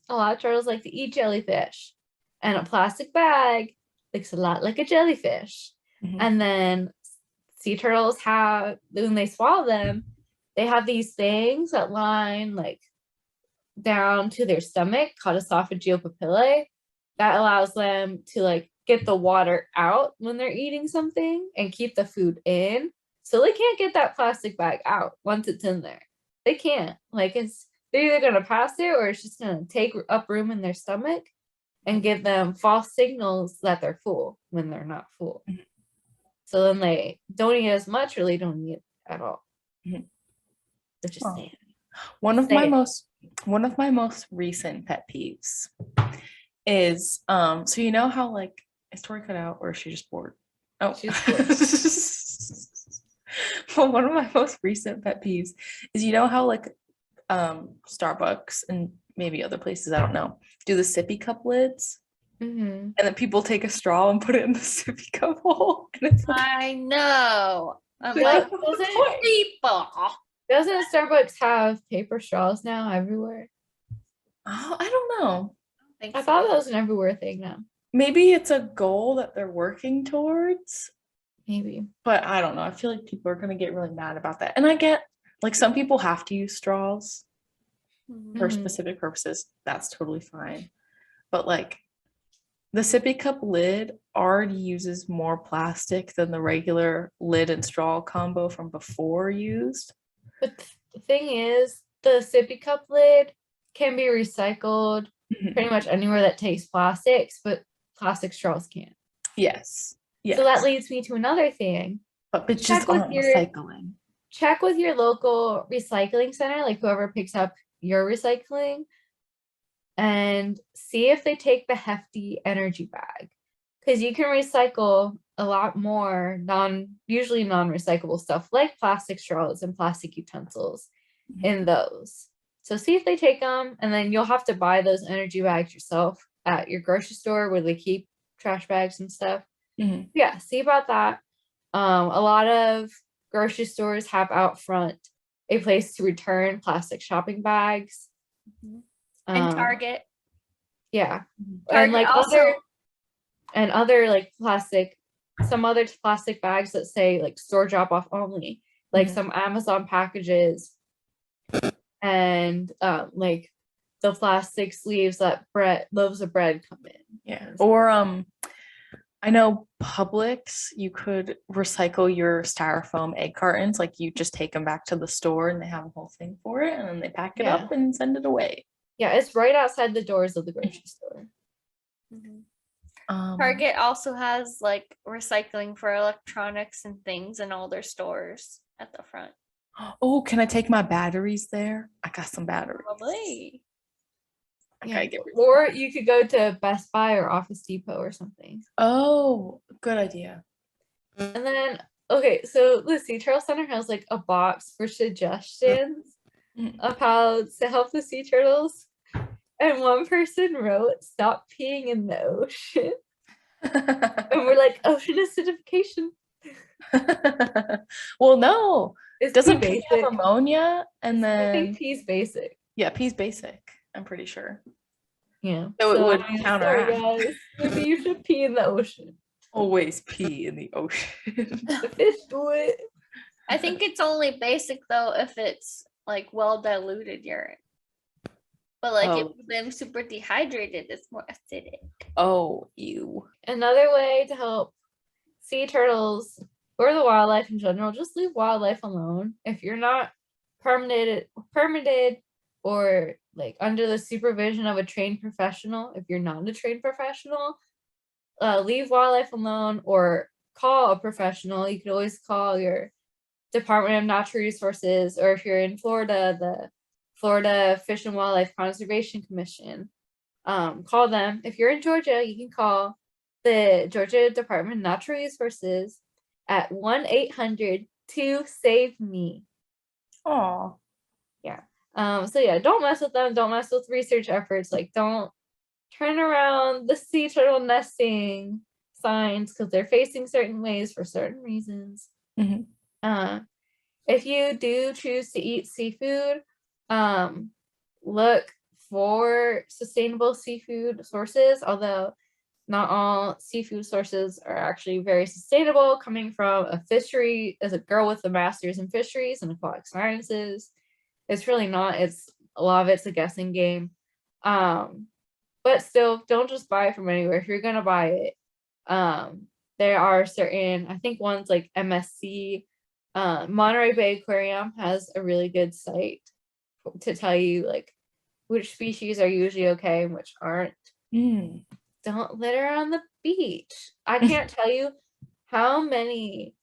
lot of turtles like to eat jellyfish, and a plastic bag looks a lot like a jellyfish. Mhm. And then sea turtles have, when they swallow them, they have these things that line like down to their stomach called esophageal papillae that allows them to like get the water out when they're eating something and keep the food in. So they can't get that plastic bag out once it's in there. They can't. Like they're either gonna pass it or it's just gonna take up room in their stomach and give them false signals that they're full when they're not full. Mhm. So then they don't eat as much or they don't eat at all. Mhm. Which is Oh. sad. One of my Sad. most recent pet peeves is so you know how like is Tori cut out or is she just bored? Oh, She's bored. well, one of my most recent pet peeves is you know how like Starbucks and maybe other places, I don't know, do the sippy cup lids, Mhm. and then people take a straw and put it in the sippy cup hole, and it's like, I know. I'm Like, like, what's the doesn't- point? people. Doesn't Starbucks have paper straws now everywhere? Oh, I don't know. I thought that was an everywhere thing now. Maybe it's a goal that they're working towards, Maybe. but I don't know. I feel like people are gonna get really mad about that. And I get like some people have to use straws for Mhm. specific purposes. That's totally fine. But like the sippy cup lid already uses more plastic than the regular lid and straw combo from before used. But the thing is, the sippy cup lid can be recycled Mhm. pretty much anywhere that takes plastics, but plastic straws can't. Yes. Yes. So that leads me to another thing. But bitches check with aren't your- recycling. Check with your local recycling center, like whoever picks up your recycling, and see if they take the hefty energy bag. Because you can recycle a lot more usually non-recyclable stuff like plastic straws and plastic utensils in those. So see if they take them, and then you'll have to buy those energy bags yourself at your grocery store where they keep trash bags and stuff. Mhm. Yeah, see about that. A lot of grocery stores have out front a place to return plastic shopping bags. And Target. Yeah. Mhm. And Target like also. other like some other plastic bags that say like store drop off only, like Mhm. some Amazon packages, and like the plastic sleeves that loaves of bread come in. Yeah. Or I know Publix, you could recycle your styrofoam egg cartons. Like you just take them back to the store and they have a whole thing for it, and then they pack it Yeah. up and send it away. Yeah, it's right outside the doors of the grocery store. Target also has like recycling for electronics and things in all their stores at the front. Oh, can I take my batteries there? I got some batteries. Probably. Okay, Yeah. I get it. Or you could go to Best Buy or Office Depot or something. Oh, good idea. And then, okay, so the Sea Turtle Center has like a box for suggestions Mm. of how to help the sea turtles. And one person wrote, "Stop peeing in the ocean." And we're like, ocean acidification. Well, no. It's Doesn't pee pee have basic. ammonia? And I then think pee's basic. yeah, pee's basic. I'm pretty sure. Yeah. So it would I mean, counteract. sorry guys. Maybe you should pee in the ocean. Always pee in the ocean. The fish do it. I think it's only basic though if it's like well diluted urine. But like if Oh. them super dehydrated, it's more acidic. Oh, ew. Another way to help sea turtles or the wildlife in general, just leave wildlife alone. If you're not permitted or like under the supervision of a trained professional, if you're not a trained professional, leave wildlife alone or call a professional. You could always call your Department of Natural Resources, or if you're in Florida, the Florida Fish and Wildlife Conservation Commission. Call them. If you're in Georgia, you can call the Georgia Department of Natural Resources at 1-800-2-SAVE-ME. Aw. So yeah, don't mess with them. Don't mess with research efforts. Like, don't turn around the sea turtle nesting signs because they're facing certain ways for certain reasons. Mhm. If you do choose to eat seafood, look for sustainable seafood sources, although not all seafood sources are actually very sustainable. Coming from a fishery as a girl with a master's in fisheries and aquatic sciences, it's really not. It's a lot of it's a guessing game. But still, don't just buy it from anywhere. If you're gonna buy it, there are certain, I think one's like MSC, Monterey Bay Aquarium has a really good site to tell you like which species are usually okay and which aren't. Mm. Don't litter on the beach. I can't tell you how many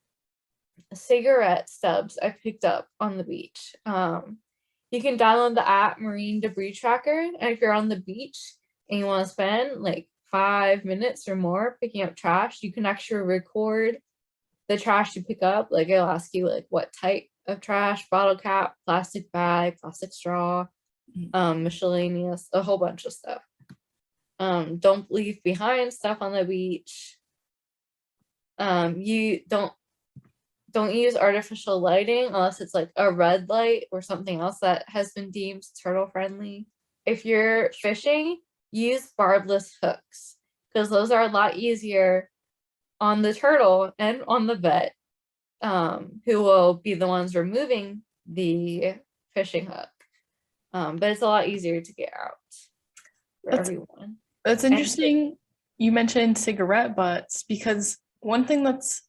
cigarette stubs I picked up on the beach. You can download the app Marine Debris Tracker, and if you're on the beach and you want to spend like 5 minutes or more picking up trash, you can actually record the trash you pick up. Like it'll ask you like what type of trash: bottle cap, plastic bag, plastic straw, miscellaneous, a whole bunch of stuff. Don't leave behind stuff on the beach. You don't use artificial lighting unless it's like a red light or something else that has been deemed turtle friendly. If you're fishing, use barbless hooks because those are a lot easier on the turtle and on the vet, who will be the ones removing the fishing hook. But it's a lot easier to get out for everyone. That's interesting. You mentioned cigarette butts because one thing that's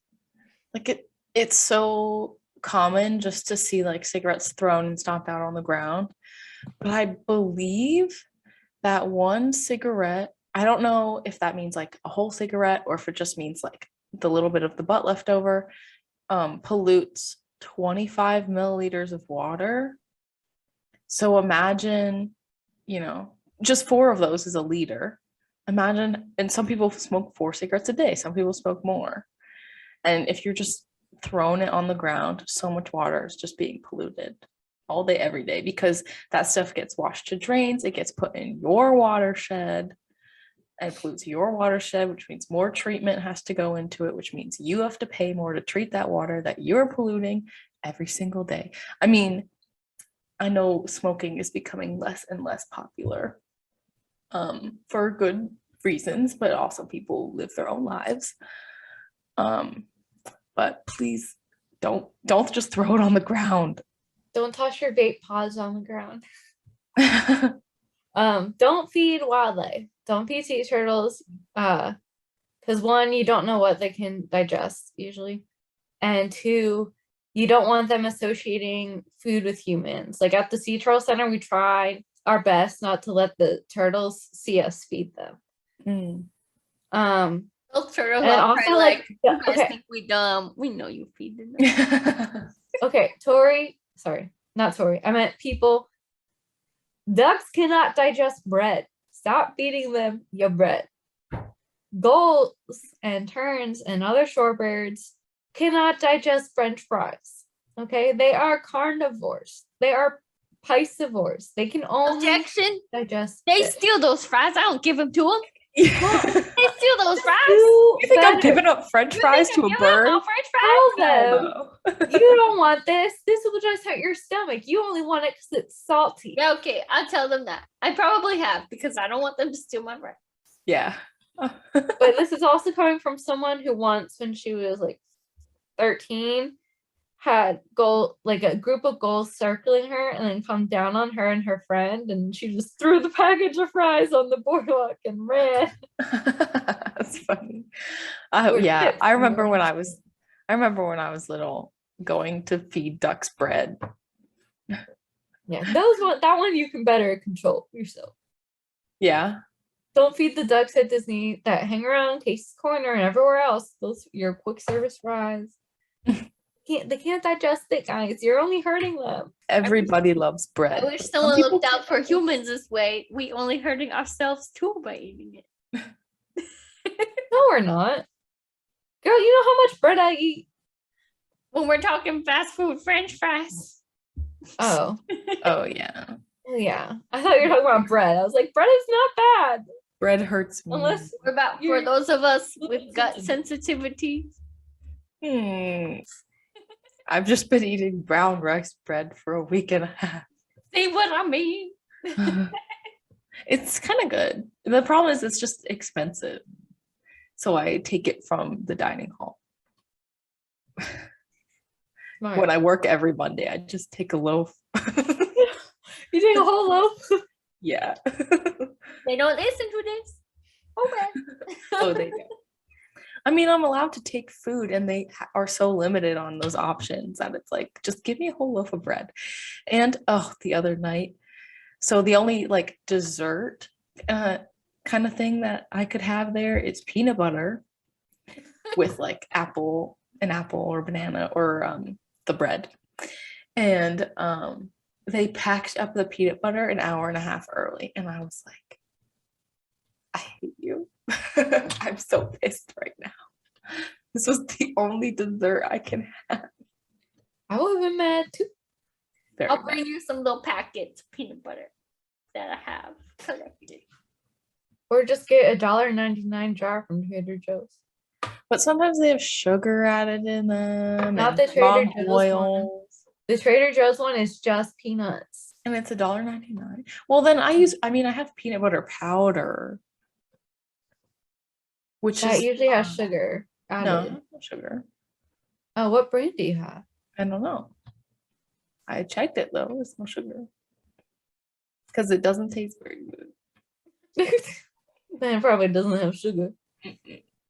like it's so common just to see like cigarettes thrown and stomped out on the ground. But I believe that one cigarette, I don't know if that means like a whole cigarette or if it just means like the little bit of the butt left over, pollutes 25 milliliters of water. So imagine, just 4 of those is a liter. Imagine, and some people smoke 4 cigarettes a day, some people smoke more. And if you're just throwing it on the ground, so much water is just being polluted all day, every day, because that stuff gets washed to drains, it gets put in your watershed and pollutes your watershed, which means more treatment has to go into it, which means you have to pay more to treat that water that you're polluting every single day. I mean, I know smoking is becoming less and less popular, for good reasons, but also people live their own lives. But please don't just throw it on the ground. Don't toss your vape pods on the ground. Don't feed wildlife. Don't feed sea turtles. Because 1, you don't know what they can digest usually, and 2, you don't want them associating food with humans. Like at the Sea Turtle Center, we tried our best not to let the turtles see us feed them. Those turtles and are also probably like, yeah, you guys okay. think we dumb. We know you feed them. Okay, Tori. Sorry, not Tori. I meant people. Ducks cannot digest bread. stop feeding them your bread. Gulls and terns and other shorebirds cannot digest French fries. Okay, they are carnivores. They are piscivores. They can only Objection. digest. They fish. steal those fries. I don't give them to them. You They steal those fries. think I'm better. giving up French fries to a bird? French fries? Tell them No. you don't want this. This will just hurt your stomach. You only want it because it's salty. Yeah, okay. I'll tell them that. I probably have because I don't want them to steal my fries. Yeah. But this is also coming from someone who once, when she was like 13, had a group of gulls circling her and then come down on her and her friend, and she just threw the package of fries on the boardwalk and ran. That's funny. Oh We're yeah, kids, I we remember were when I kids. was little going to feed ducks bread. Yeah, that one you can better control yourself. Yeah. Don't feed the ducks at Disney that hang around Casey's Corner and everywhere else. Those your quick service fries. They can't digest it, guys. You're only hurting them. Everybody loves bread. I wish but some someone people looked out can't for digest humans this way. We only hurting ourselves too by eating it. No, we're not. Girl, you know how much bread I eat? When we're talking fast food French fries. Oh, Oh yeah. yeah. I thought you were talking about bread. I was like, bread is not bad. Bread hurts me. Unless What about for You're- those of us with Listen gut to me. sensitivity? I've just been eating brown rice bread for a week and a half. See what I mean? It's kind of good. The problem is it's just expensive. So I take it from the dining hall. Smart. When I work every Monday, I just take a loaf. You take a whole loaf. Yeah. They don't listen to this. Oh man. Oh, they do. I mean, I'm allowed to take food and they are so limited on those options that it's like, just give me a whole loaf of bread. And the other night, so the only like dessert kind of thing that I could have there is peanut butter with like an apple or banana or the bread. And they packed up the peanut butter an hour and a half early. And I was like, I hate you. I'm so pissed right now. This was the only dessert I can have. I would have been mad too. Very I'll much. bring you some little packets of peanut butter that I have collected. Or just get $1.99 jar from Trader Joe's. But sometimes they have sugar added in them. Not and the Trader wrong Joe's one. oils. The Trader Joe's one is just peanuts. And it's $1.99. Well, then I have peanut butter powder, which That is usually has sugar no, added. no sugar. Oh, what brand do you have? I don't know. I checked it though. There's no sugar because it doesn't taste very good. Then it probably doesn't have sugar.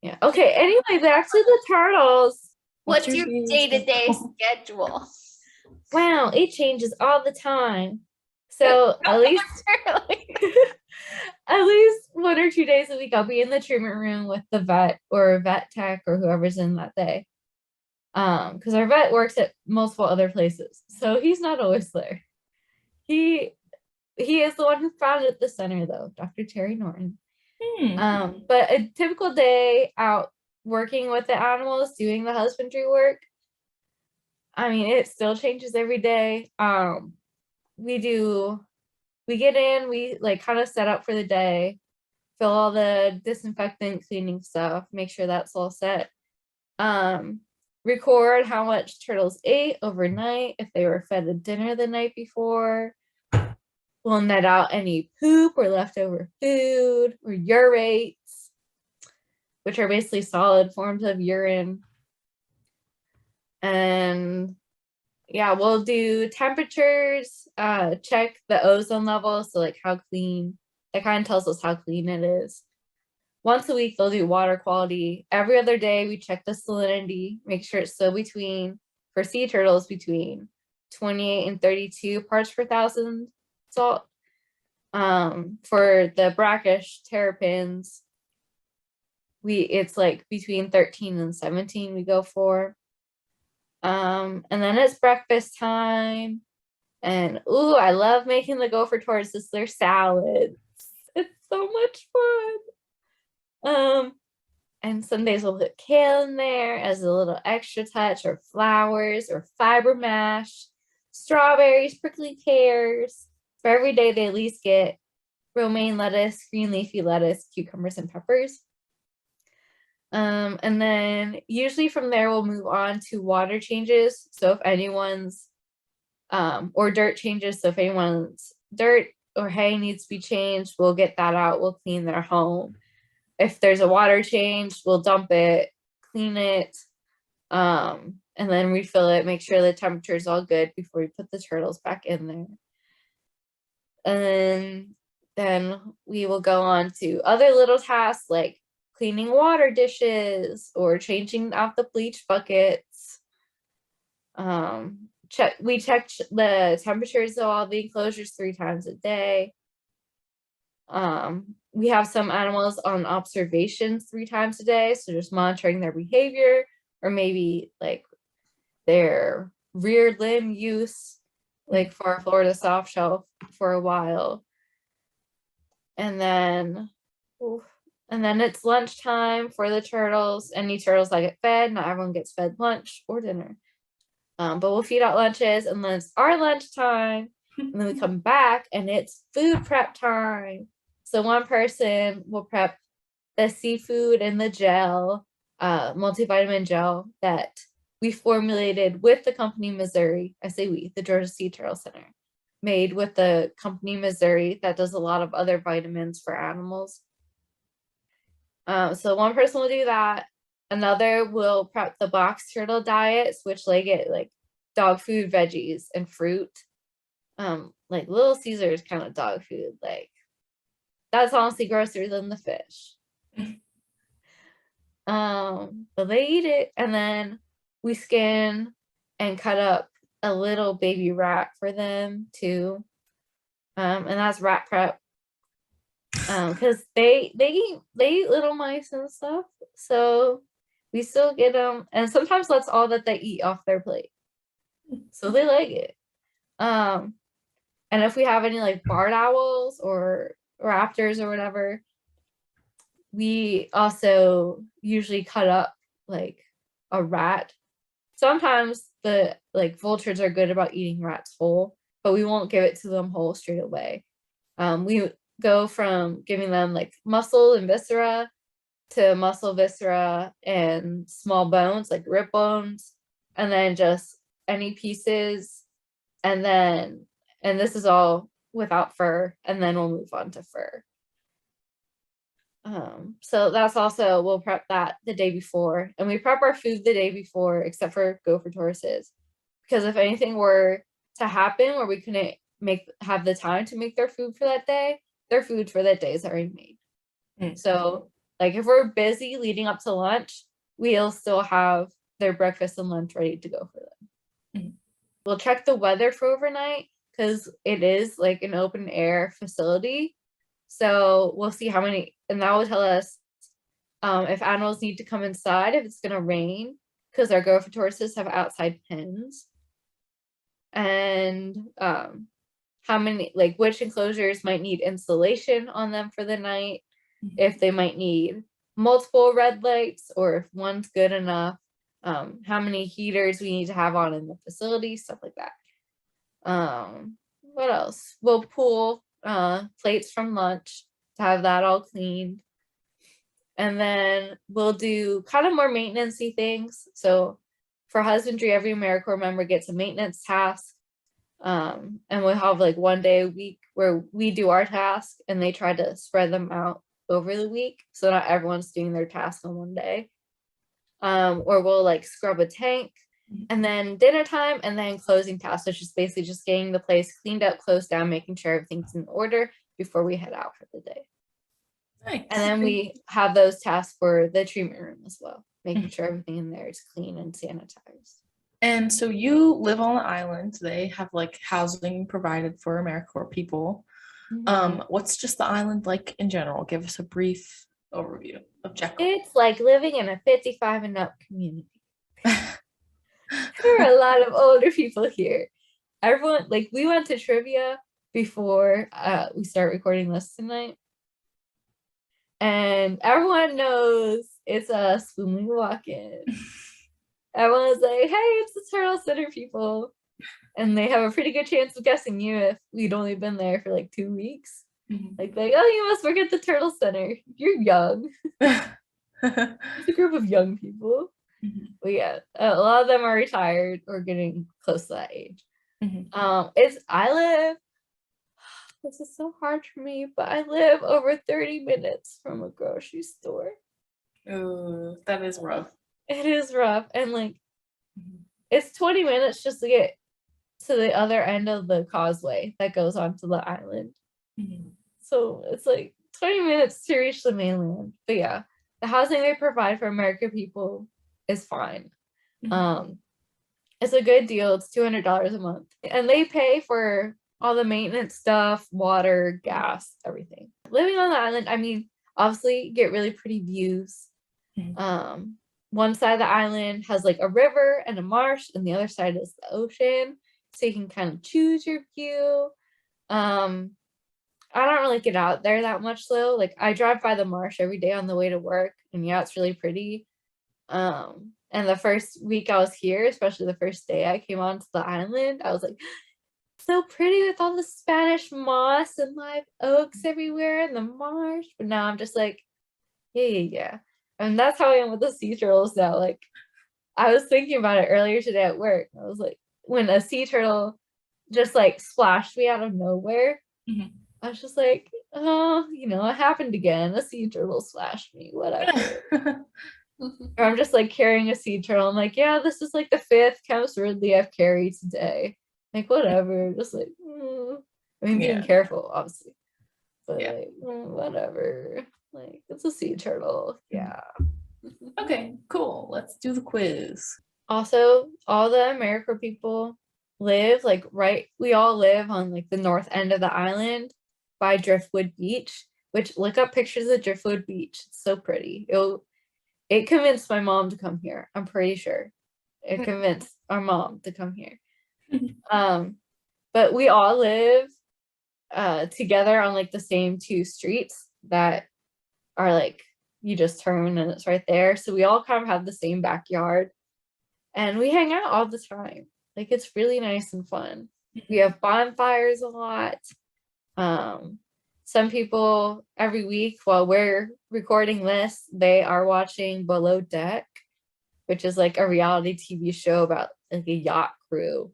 Yeah. Okay. Anyway, back to the turtles. What's your day-to-day schedule? Wow, it changes all the time. So at least at least 1 or 2 days a week, I'll be in the treatment room with the vet or vet tech or whoever's in that day. Because our vet works at multiple other places, so he's not always there. He is the one who founded the center, though, Dr. Terry Norton. But a typical day out working with the animals, doing the husbandry work, I mean, it still changes every day. We get in, we like kind of set up for the day, fill all the disinfectant cleaning stuff, make sure that's all set. Record how much turtles ate overnight, if they were fed a dinner the night before. We'll net out any poop or leftover food or urates, which are basically solid forms of urine. And yeah, we'll do temperatures, check the ozone level. So like how clean, that kind of tells us how clean it is. Once a week, they'll do water quality. Every other day, we check the salinity, make sure it's still for sea turtles, between 28 and 32 parts per thousand salt. For the brackish terrapins, it's like between 13 and 17 we go for. And then it's breakfast time. And I love making the gopher torts. Their salads. It's so much fun. And some days we'll put kale in there as a little extra touch, or flowers, or fiber mash, strawberries, prickly pears. For every day they at least get romaine lettuce, green leafy lettuce, cucumbers, and peppers. And then usually from there we'll move on to water changes. So if anyone's or dirt changes, so if anyone's dirt or hay needs to be changed, we'll get that out. We'll clean their home. If there's a water change, we'll dump it, clean it, and then refill it, make sure the temperature is all good before we put the turtles back in there. And then we will go on to other little tasks like cleaning water dishes or changing out the bleach buckets. We check the temperatures of all the enclosures 3 times a day. We have some animals on observations 3 times a day, so just monitoring their behavior, or maybe like their rear limb use, like for our Florida soft shell for a while. And then it's lunchtime for the turtles. Any turtles that get fed, not everyone gets fed lunch or dinner. But we'll feed out lunches, and then it's our lunchtime, and then we come back and it's food prep time. So one person will prep the seafood and the gel, multivitamin gel that we formulated with the company Missouri. I say we, the Georgia Sea Turtle Center, made with the company Missouri that does a lot of other vitamins for animals. So one person will do that. Another will prep the box turtle diets, which they get like dog food, veggies, and fruit. Like Little Caesars kind of dog food, like that's honestly grosser than the fish. But they eat it, and then we skin and cut up a little baby rat for them too. And that's rat prep. Because they eat little mice and stuff, so we still get them, and sometimes that's all that they eat off their plate, so they like it. And if we have any like barred owls or raptors or whatever, we also usually cut up like a rat. Sometimes the like vultures are good about eating rats whole, but we won't give it to them whole straight away. We go from giving them like muscle and viscera to muscle, viscera, and small bones like rib bones, and then just any pieces, and this is all without fur, and then we'll move on to fur. So that's also, we'll prep that the day before, and we prep our food the day before, except for gopher tortoises, because if anything were to happen where we couldn't have the time to make their food for that day, their food for that day is already made. So like if we're busy leading up to lunch, we'll still have their breakfast and lunch ready to go for them. We'll check the weather for overnight, because it is like an open air facility. So we'll see how many, and that will tell us if animals need to come inside, if it's going to rain, because our gopher tortoises have outside pens. And how many, like which enclosures might need insulation on them for the night, if they might need multiple red lights, or if one's good enough, how many heaters we need to have on in the facility, stuff like that. What else? We'll pull plates from lunch to have that all cleaned. And then we'll do kind of more maintenance-y things. So for husbandry, every AmeriCorps member gets a maintenance task. And we'll have like one day a week where we do our task, and they try to spread them out over the week, so not everyone's doing their task on one day. Or we'll like scrub a tank, and then dinner time, and then closing tasks, which is basically just getting the place cleaned up, closed down, making sure everything's in order before we head out for the day. Nice. And then we have those tasks for the treatment room as well, making sure everything in there is clean and sanitized. And so you live on the island. They have like housing provided for AmeriCorps people. What's just the island like in general? Give us a brief overview of Jekyll. It's like living in a 55 and up community. There are a lot of older people here. Everyone, like we went to trivia before we start recording this tonight. And everyone knows it's us when we walk in. Everyone's like, hey, it's the Turtle Center people. And they have a pretty good chance of guessing you if we'd only been there for like 2 weeks. Like, oh, you must work at the Turtle Center. You're young. It's a group of young people. But yeah, a lot of them are retired or getting close to that age. This is so hard for me, but I live over 30 minutes from a grocery store. Oh, that is rough. It is rough. And like, it's 20 minutes just to get to the other end of the causeway that goes onto the island. So it's like 20 minutes to reach the mainland. But yeah, the housing they provide for American people is fine. It's a good deal. It's $200 a month. And they pay for all the maintenance stuff, water, gas, everything. Living on the island, I mean, obviously you get really pretty views. One side of the island has like a river and a marsh, and the other side is the ocean. So you can kind of choose your view. I don't really get out there that much though. Like I drive by the marsh every day on the way to work, and yeah, it's really pretty. And the first week I was here, especially the first day I came onto the island, I was like, so pretty with all the Spanish moss and live oaks everywhere in the marsh. But now I'm just like, yeah. And that's how I am with the sea turtles now. Like I was thinking about it earlier today at work. I was like, when a sea turtle just like splashed me out of nowhere, I was just like, oh, it happened again. A sea turtle splashed me, whatever. Or I'm just like carrying a sea turtle. I'm like, yeah, this is like the 5th Chemist Ridley I've carried today. Like, whatever. Just like, I mean, being careful, obviously. But like, whatever. Like, it's a sea turtle. Yeah. Okay, cool. Let's do the quiz. Also, all the America people live like we all live on like the north end of the island by Driftwood Beach, which look up pictures of Driftwood Beach. It's so pretty. It convinced my mom to come here. I'm pretty sure it convinced our mom to come here. But we all live together on like the same 2 streets that are like you just turn and it's right there. So we all kind of have the same backyard, and we hang out all the time. Like it's really nice and fun. We have bonfires a lot. Some people every week while we're recording this, they are watching Below Deck, which is like a reality TV show about like a yacht crew.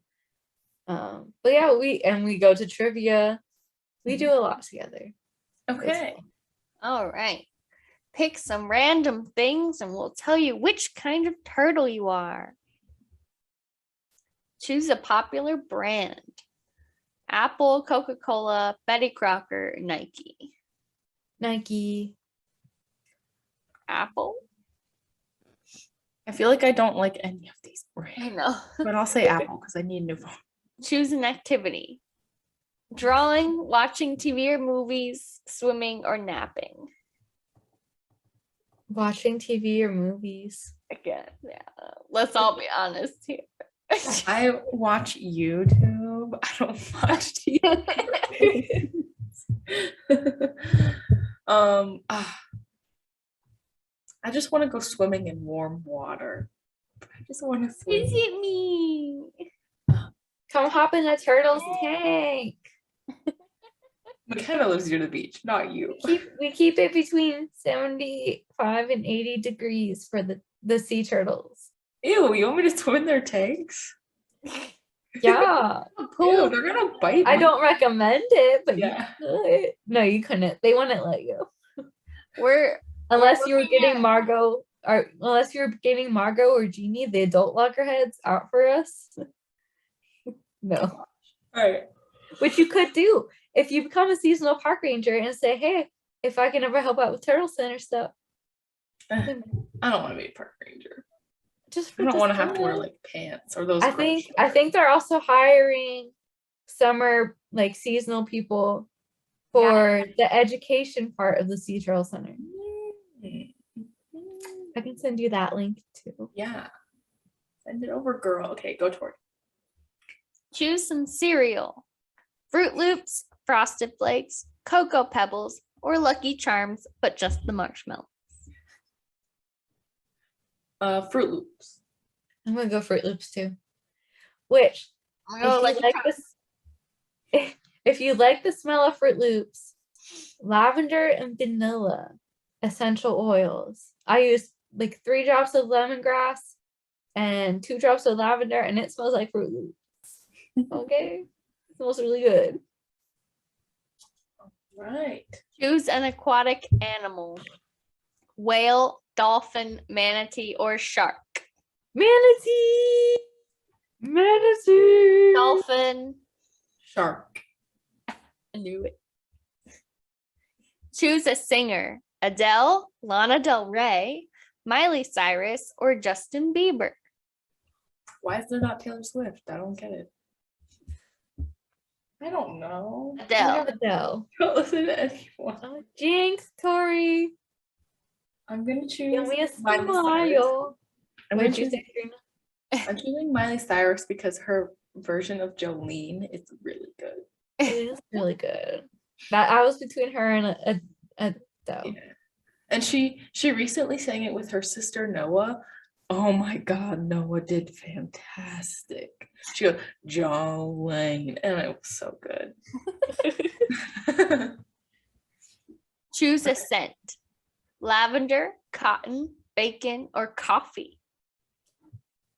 But yeah, we go to trivia. We do a lot together. Okay. All right. Pick some random things and we'll tell you which kind of turtle you are. Choose a popular brand. Apple, Coca-Cola, Betty Crocker, Nike. Nike. Apple? I feel like I don't like any of these brands. I know. But I'll say Apple because I need a new phone. Choose an activity. Drawing, watching TV or movies, swimming, or napping. Watching TV or movies. Again, yeah. Let's all be honest here. I watch YouTube. I don't watch TV. I just want to go swimming in warm water. I just want to swim. Visit me. Come hop in a turtle's tank. MacKenna lives near the beach, not you. We keep it between 75 and 80 degrees for the sea turtles. Ew, you want me to swim in their tanks? Yeah. Ew, they're gonna bite me. I don't recommend it, but Yeah. you could. No, you couldn't. They wouldn't let you. Unless you were looking getting at- Margot, or Jeannie, the adult loggerheads, out for us. No. All right. Which you could do if you become a seasonal park ranger and say, hey, if I can ever help out with Turtle Center stuff. I don't want to be a park ranger. Just I don't want to have to wear fun. like pants or those. I think they're also hiring summer like seasonal people for the education part of the Sea Turtle Center. I can send you that link too. Yeah. Send it over, girl. Okay, go toward. Choose some cereal. Fruit Loops, Frosted Flakes, Cocoa Pebbles, or Lucky Charms, but just the marshmallow? Fruit Loops. I'm gonna go Fruit Loops too. Which, I'm if gonna you Lucky like Charms. this, if you like the smell of Fruit Loops, lavender and vanilla essential oils. I use like 3 drops of lemongrass and 2 drops of lavender, and it smells like Fruit Loops. Okay, it smells really good. Right. Choose an aquatic animal. Whale, dolphin, manatee, or shark? Manatee, manatee. Dolphin. Shark. I knew it. Choose a singer. Adele, Lana Del Rey, Miley Cyrus, or Justin Bieber? Why is there not Taylor Swift? I don't get it. I don't know. I Adele. have Adele. Don't listen to anyone. Oh, jinx, Tori. I'm gonna Give choose me a Miley Cyrus. smile. I'm What'd gonna you choose, say, Serena? I'm choosing Miley Cyrus because her version of Jolene is really good. It is really good. That I was between her and Adele. Yeah. And she recently sang it with her sister Noah. Oh my God, Noah did fantastic. She goes, Jolene, and it was so good. Choose a scent. Lavender, cotton, bacon, or coffee?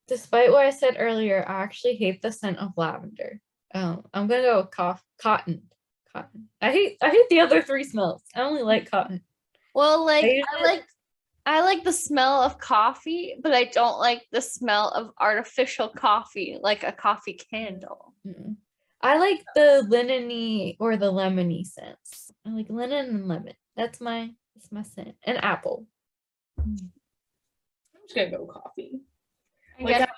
Despite what I said earlier, I actually hate the scent of lavender. I'm gonna go with cotton. Cotton. I hate the other 3 smells. I only like cotton. Well, like I I like the smell of coffee, but I don't like the smell of artificial coffee, like a coffee candle. I like the linen-y or the lemony scents. I like linen and lemon. That's my scent. And apple. I'm just gonna go coffee. I Like, guess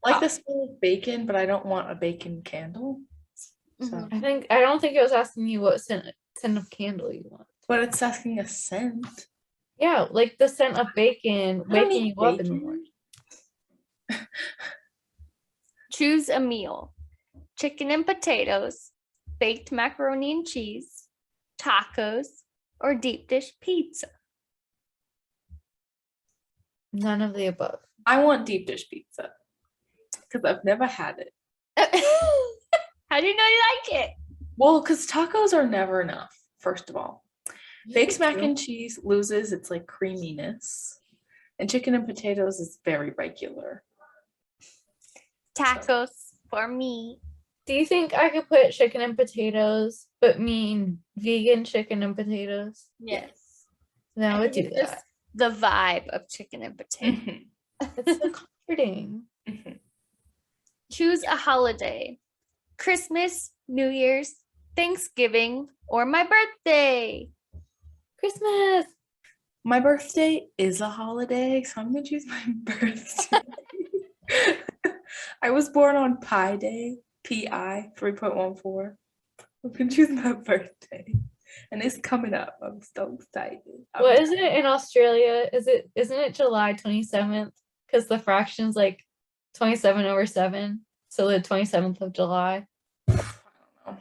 I like the smell of bacon, but I don't want a bacon candle. So, Mhm. I don't think it was asking you what scent of candle you want. but it's asking a scent. Yeah, like the scent of bacon I don't waking need you up in the bacon. morning. Choose a meal. Chicken and potatoes, baked macaroni and cheese, tacos, or deep dish pizza. None of the above. I want deep dish pizza because I've never had it. How do you know you like it? Well, because tacos are never enough, first of all. Baked mac and cheese loses its like creaminess, and chicken and potatoes is very regular. Tacos for me. Do you think I could put chicken and potatoes, but mean vegan chicken and potatoes? Yes. Then I would do think it's that. The vibe of chicken and potato. It's so comforting. Choose a holiday. Christmas, New Year's, Thanksgiving, or my birthday. Christmas. My birthday is a holiday, so I'm gonna choose my birthday. I was born on Pi Day, PI 3.14. I'm gonna choose my birthday. And it's coming up. I'm so excited. What is it in Australia? Isn't it July 27th? Because the fraction's like 27 over 7. So the 27th of July. I don't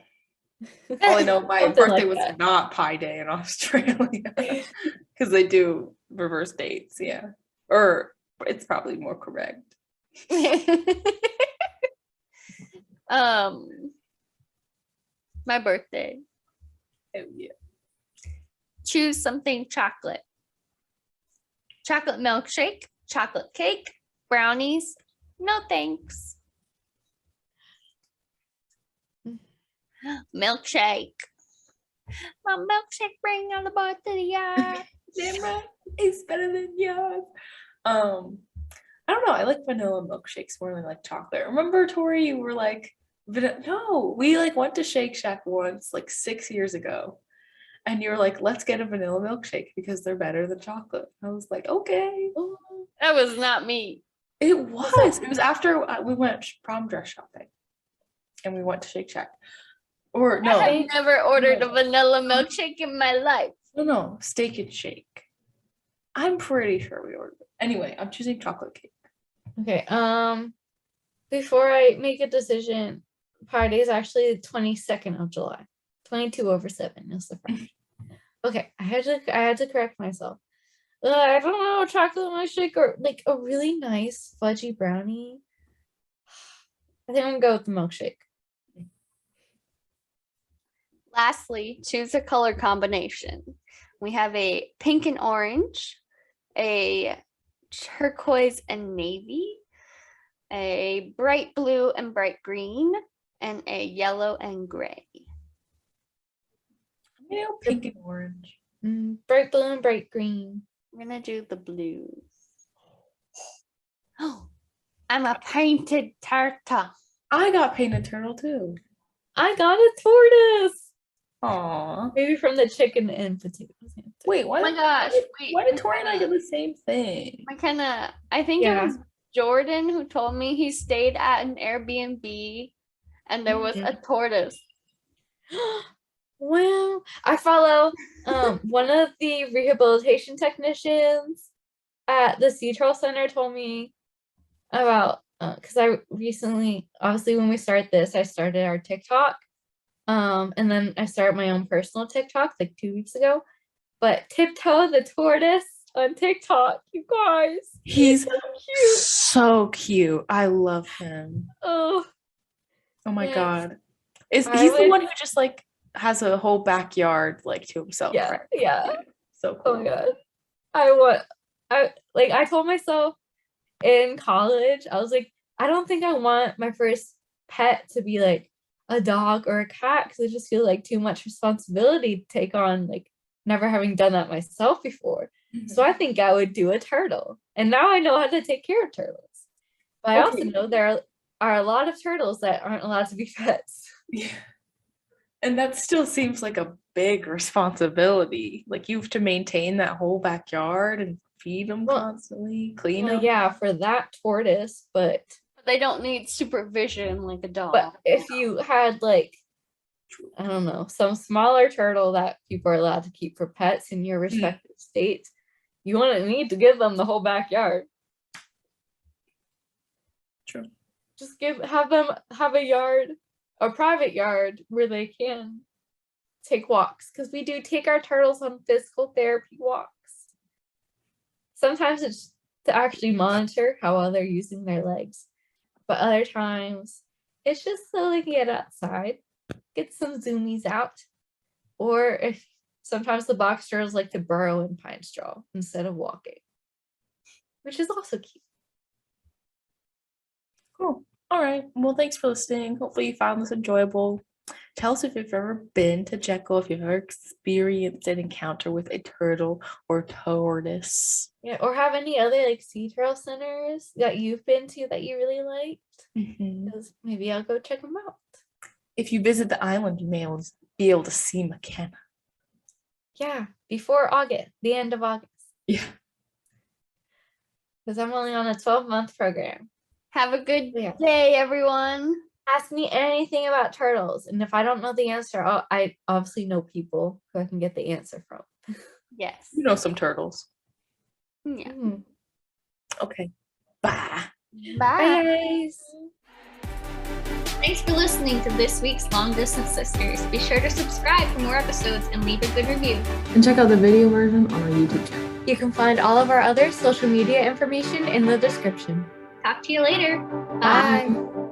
know. All I know, my Something birthday like was that. not Pi Day in Australia. Because they do reverse dates, yeah. Or it's probably more correct. My birthday. Oh, yeah. Choose something chocolate. Chocolate milkshake, chocolate cake, brownies. No thanks. Milkshake. My milkshake bring all the boys to the yard. It's better than yours. I don't know. I like vanilla milkshakes more than I like chocolate. Remember, Tori, you were like, no, we like went to Shake Shack once, like 6 years ago. And you were like, let's get a vanilla milkshake because they're better than chocolate. I was like, okay. That was not me. It was. It was after we went prom dress shopping. And we went to Shake Shack. Or no. I have never ordered a vanilla milkshake in my life. No, Steak and Shake. I'm pretty sure we ordered it. Anyway, I'm choosing chocolate cake. Okay. Before I make a decision, Pi Day is actually the 22nd of July. 22 over 7 is the fraction. Okay, I had to correct myself. I don't know, chocolate milkshake or like a really nice fudgy brownie. I think I'm gonna go with the milkshake. Lastly, choose a color combination. We have a pink and orange, a turquoise and navy, a bright blue and bright green, and a yellow and gray. I'm gonna go pink and orange. Bright blue and bright green. I'm gonna do the blues. Oh, I'm a painted turtle. I got painted turtle too. I got a tortoise. Aw. Maybe from the chicken and potatoes. Wait, why? Oh my gosh, Why wait, did Tori and I get the same thing? MacKenna, I think it Yeah. was Jordan who told me he stayed at an Airbnb and there was a tortoise. Well, I follow one of the rehabilitation technicians at the Sea Turtle Center told me about because I recently, obviously when we started this, I started our TikTok. And then I started my own personal TikTok like 2 weeks ago. But Tiptoe the tortoise on TikTok, you guys. He's so cute. so cute. I love him. Oh my yes. God. I He's the would- one who just like has a whole backyard like to himself, Yeah, right? yeah. So cool. Oh my God. I told myself in college, I was like, I don't think I want my first pet to be like a dog or a cat because I just feel like too much responsibility to take on, like never having done that myself before. So I think I would do a turtle. And now I know how to take care of turtles. But I also know there are a lot of turtles that aren't allowed to be pets. Yeah. And that still seems like a big responsibility. Like you have to maintain that whole backyard and feed them constantly, clean them. Yeah, for that tortoise, but They don't need supervision like a dog. But if you had like, I don't know, some smaller turtle that people are allowed to keep for pets in your respective states, you wouldn't need to give them the whole backyard. True. Just have them have a yard, a private yard where they can take walks. Because we do take our turtles on physical therapy walks. Sometimes it's to actually monitor how well they're using their legs. But other times, it's just so they can get outside, get some zoomies out. Or if sometimes the box turtles like to burrow in pine straw instead of walking, which is also cute. Cool. All right. Well, thanks for listening. Hopefully you found this enjoyable. Tell us if you've ever been to Jekyll, if you've ever experienced an encounter with a turtle or tortoise. Yeah, or have any other like sea turtle centers that you've been to that you really liked? Because maybe I'll go check them out. If you visit the island, you may be able to see MacKenna. Yeah, before August, the end of August. Yeah. Because I'm only on a 12-month program. Have a good day, everyone. Ask me anything about turtles, and if I don't know the answer, I obviously know people who I can get the answer from. Yes. You know some turtles. Yeah. Okay. Bye. Bye. Guys. Thanks for listening to this week's Long Distance Sisters. Be sure to subscribe for more episodes and leave a good review. And check out the video version on our YouTube channel. You can find all of our other social media information in the description. Talk to you later. Bye.